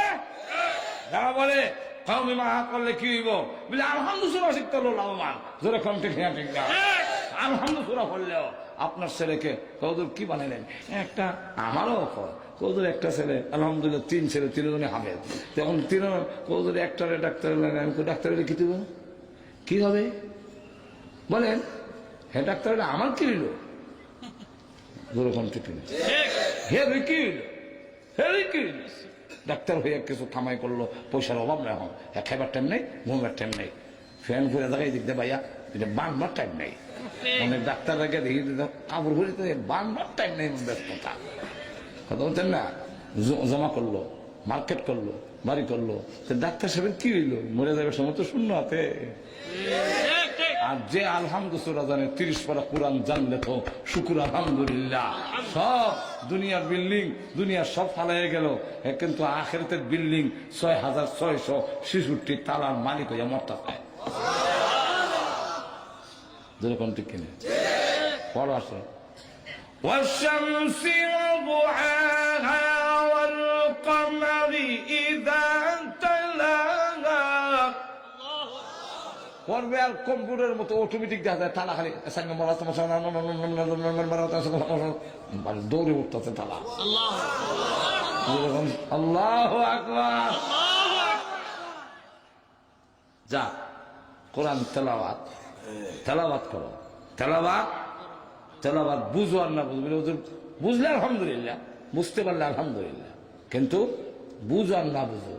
যারা বলে কওমি মাহা করলে কি হইব, বলে আলহামদুলিল্লাহ শিখতে হলো লাভবান, জোরে কম ঠিক না ঠিক না। আলহামদুলিল্লাহ বললেও আপনার ছেলেকে কৌদুর কি বানাইলেন, একটা আমারও কৌদুর একটা ছেলে আলহামদুলিল্লাহ 3 ছেলে 3 জনে হাফেজ, তখন 3 কৌদুর একটারে ডাক্তার ডাক্তারের কি দিব কি হবে বলেন, হ্যাঁ ডাক্তার আমার কি হইল, যেরকম ঠিক না হে কি হইল, হে কি হইল, ডাক্তার হয়ে কিছু থামাই করলো, পয়সার অভাব না, এখন খাইবার টাইম নেই, ঘুমার টাইম নেই, ফ্যান ঘুরে দেখাই দেখতে ভাইয়া এটা বাঁধবার টাইম নেই, অনেক ডাক্তার আগে দেখি কাপড় ঘুরে বাঁধবার টাইম নেই, ব্যস্ততা কথা বলছেন না, জমা করলো, মার্কেট করলো, বাড়ি করলো, ডাক্তার সাহেবের কি হইলো, মরে যাবে সময় তো শূন্য হাতে। আর যে আলহামদুলিল্লাহ জানে 30 পারা কোরআন জানলে তো শুকুর আলহামদুলিল্লাহ, সব দুনিয়ার বিল্ডিং দুনিয়ার সব ফালাইয়া গেল, কিন্তু আখিরাতের বিল্ডিং 6666 তালার মালিক হইয়া মরতে পায়, যেরকম ঠিক কিনে বড় আছে। والشمس وضحاها والقمر إذا تلاها, করবে আর কম্পিউটারের মতো অটোমেটিক দেখা যায় তালা, খালি দৌড়ে উঠতেছে তালা, আল্লাহু আকবার। যা কোরআন তেলাওয়াত তেলাওয়াত করো, তেলাওয়াত বুঝো আর না বুঝবে, বুঝলে আলহামদুলিল্লাহ, বুঝতে পারলে আলহামদুলিল্লাহ, কিন্তু বুঝো আর না বুঝো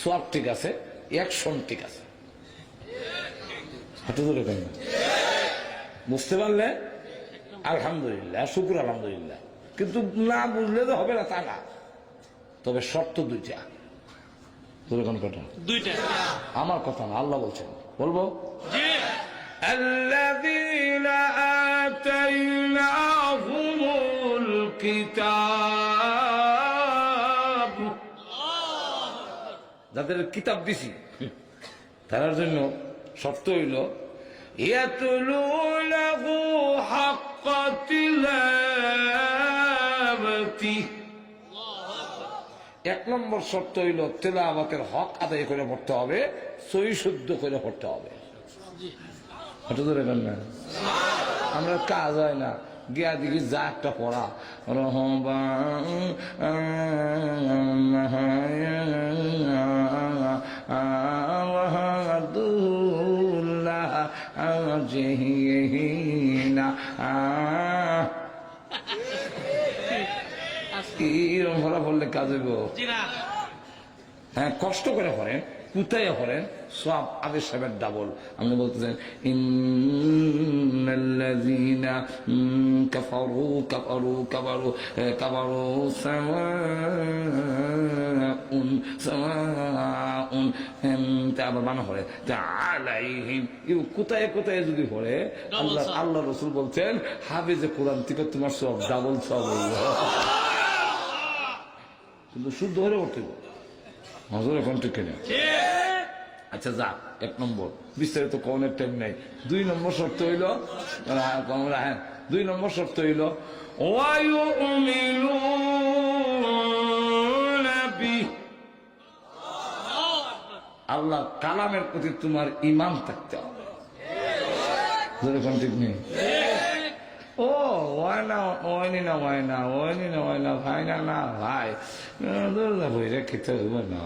সব ঠিক আছে, অ্যাকশন ঠিক আছে, বুঝতে পারলে আলহামদুলিল্লাহ শুকুর আলহামদুলিল্লাহ, কিন্তু না বুঝলে তো হবে না তা না, তবে শর্ত 2টা, দুইটা আমার কথা না, আল্লাহ বলছেন, বলবো الذين آتيناهم الكتاب, যাদের কিতাব দিছি তার জন্য শর্ত হইল ইয়াতলুনাহু হাক্কা তিলাওয়াতি, 1 নম্বর শর্ত হইল তেলাওয়াতের হক আদায় করে পড়তে হবে, সহি শুদ্ধ করে পড়তে হবে। আমরা কাজ হয় না, গিয়া দেখি যা একটা পড়া এরকম ভরা পড়লে কাজ হইব। হ্যাঁ, কষ্ট করে পড়েন, কোথায় পড়েন, সব আদেশ সাহেবের ডাবল। আপনি বলতেছেন ইন্নাল্লাযীনা কাফারু কাফারু কাফারু কাফারু সাওয়াউন সাওয়াউন, আবার বানা পড়ে আলাইহিম, কোথায় কোথায় যদি পড়ে আল্লাহ রাসূল বলছেন হাফেজে কোরআন থেকে তোমার সব ডাবল সব হইল, কিন্তু শুদ্ধ হলে পড়তে হজর এখন ঠিক কিনা। আচ্ছা যা, 1 নম্বর বিস্তারিত কোনের টাইম নাই। 2 নম্বর শর্ত হইল, 2 নম্বর শর্ত হইল ওয়ায়ুমিনুনা বিহি আল্লাহ কালামের প্রতি তোমার ঈমান থাকতে হবে। যেরকম ঠিক নেই ও হয় না ওয়নি না হয় না ওয়নি না হয় না ভাই না না ভাই বইরে খেতে হইব না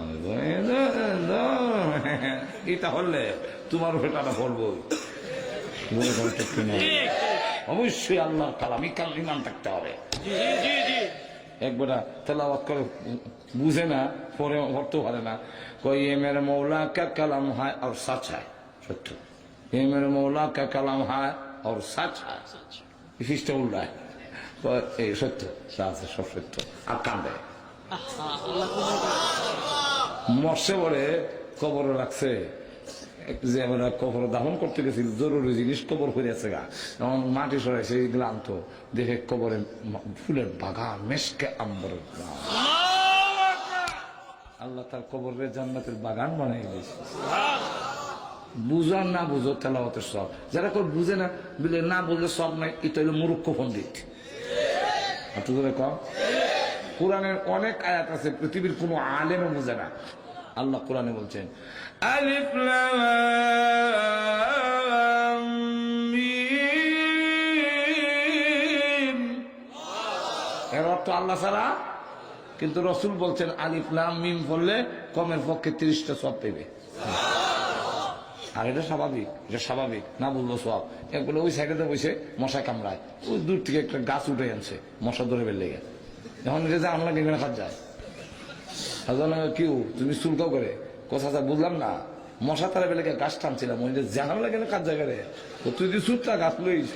এটা হলে তোমার ভেটাটা পড়বো। অবশ্যই আল্লাহর কালাম ঈমান থাকতে হবে। একবার তেলাওয়াত করে বুঝে না পরে পড়তে পারে না কই এ মেরে মৌলা কা কালাম হয় আর সচ হয় সত্য এ মেরে মৌলা কা কালাম হয় আর সচ হয় বিশিষ্ট উল্লায় এই সত্য আছে সব সত্য আর কান্দে মরছে পরে কবর রাখছে যে আমরা কবর দাফন করতে গেছি জরুরি জিনিস কবর করে আছে গা তখন মাটি সরাইছে এগুলো আনতো দেখে কবরে ফুলের বাগান মেশকে আম্বরের আল্লাহ তার কবরের জান্নাতের বাগান বানাই দিয়েছে। বুঝো আর না বুঝো তেলাওয়াতের সব, যারা কেউ বুঝে না বুঝলে না বুঝলে সব নাই, এটা হলো মূর্খ পণ্ডিত। কম কোরআনের অনেক আয়াত আছে পৃথিবীর কোন আলেমও বুঝে না। আল্লাহ কোরআনে বলছেন আলিফ লাম মিম, এর অর্থ আল্লাহ ছাড়া, কিন্তু রসুল বলছেন আলিফ লাম মিম বললে কমের পক্ষে 30টা সব পেবে। আর এটা স্বাভাবিক, এটা স্বাভাবিক না বললো সব। একগুলো ওই সাইডে বসে মশা কামড়ায়, ওই দূর থেকে একটা গাছ উঠে আনছে মশা ধরে বের লেগে, এখন এটা যে আমরা কেন খাত যায় কেউ তুমি চুলকাও করে কথা যা বুঝলাম না, মশা তারা বেলে গাছ টানছিলাম ওই যে জানাম লাগে না কাজ জায়গায় তুই যদি সুতরা গাছ লইস,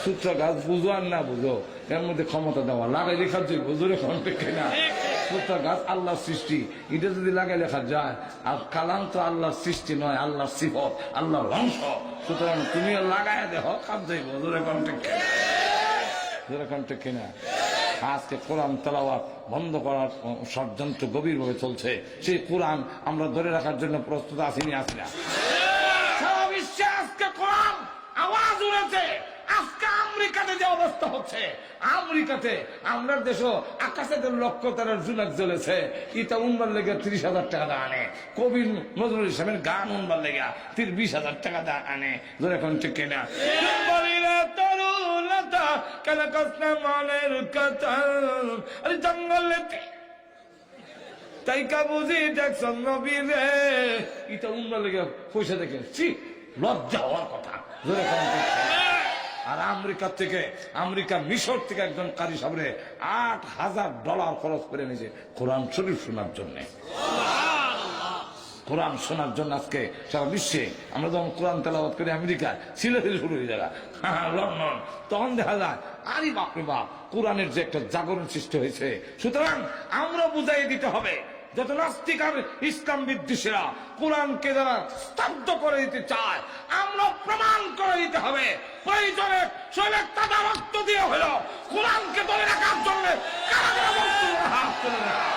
সুতরা গাছ বুঝো আর না বুঝো এর মধ্যে ক্ষমতা দেওয়া লাগাই লেখা যাই বুঝলে ঠিক না। সুতরা গাছ আল্লাহর সৃষ্টি, এটা যদি লাগাই লেখা যায়, আর কালাম তো আল্লাহর সৃষ্টি নয়, আল্লাহর সিফত, আল্লাহর অংশ, সুতরাং তুমি লাগাই দেহ কাজ যাইব যেরকম ঠিক যেরকম ঠিক কিনা। আজকে কোরআন তেলাওয়াত বন্ধ করার ষড়যন্ত্র গভীরভাবে চলছে। সেই কোরআন আমরা ধরে রাখার জন্য প্রস্তুত আসিনি আসিনা। সারা বিশ্বে আজকে কোরআন আওয়াজ উঠেছে। আজকে আমেরিকাতে যে অবস্থা হচ্ছে, আমেরিকাতে আমরা দেশও আকাশে লক্ষ্য তারার জুনাক জ্বলেছে, এটা উনবার লেগে 30,000 টাকা দা আনে। কবি নজরুল ইসলামের গান উনবার লেগে 20,000 টাকা দা আনে। ধরে এখন ঠিক কিনা জঙ্গলেতে তাই কাবুজি দেখছেন নবী রে, এটা উনবার লেগে পয়সা দেখে লজ্জা হওয়ার কথা। ধরে এখন আর আমেরিকা মিশর থেকে একজন কারি সাহেবরে $8,000 খরচ করে নিয়েছে কোরআন শরীফ শোনার জন্য। কোরআন শোনার জন্য আজকে সারা বিশ্বে আমরা যখন কোরআন তেলাওয়াত করি, আমেরিকা সিলেটে শুরু হয়ে যায়, লন্ডন, তখন দেখা যায় আরে বাপরে বাপ কোরআনের যে একটা জাগরণ সৃষ্টি হয়েছে। সুতরাং আমরা বুঝাই দিতে হবে যত নাস্তিক আর ইসলাম বিদ্বেষীরা কোরআনকে যারা স্তব্ধ করে দিতে চায়, আমরা প্রমাণ করে দিতে হবে। প্রয়োজনে শৈলের তাজা রক্ত দিয়ে হলো কোরআনকে ধরে রাখার জন্য কারাগারে হাত তুলে রাখা।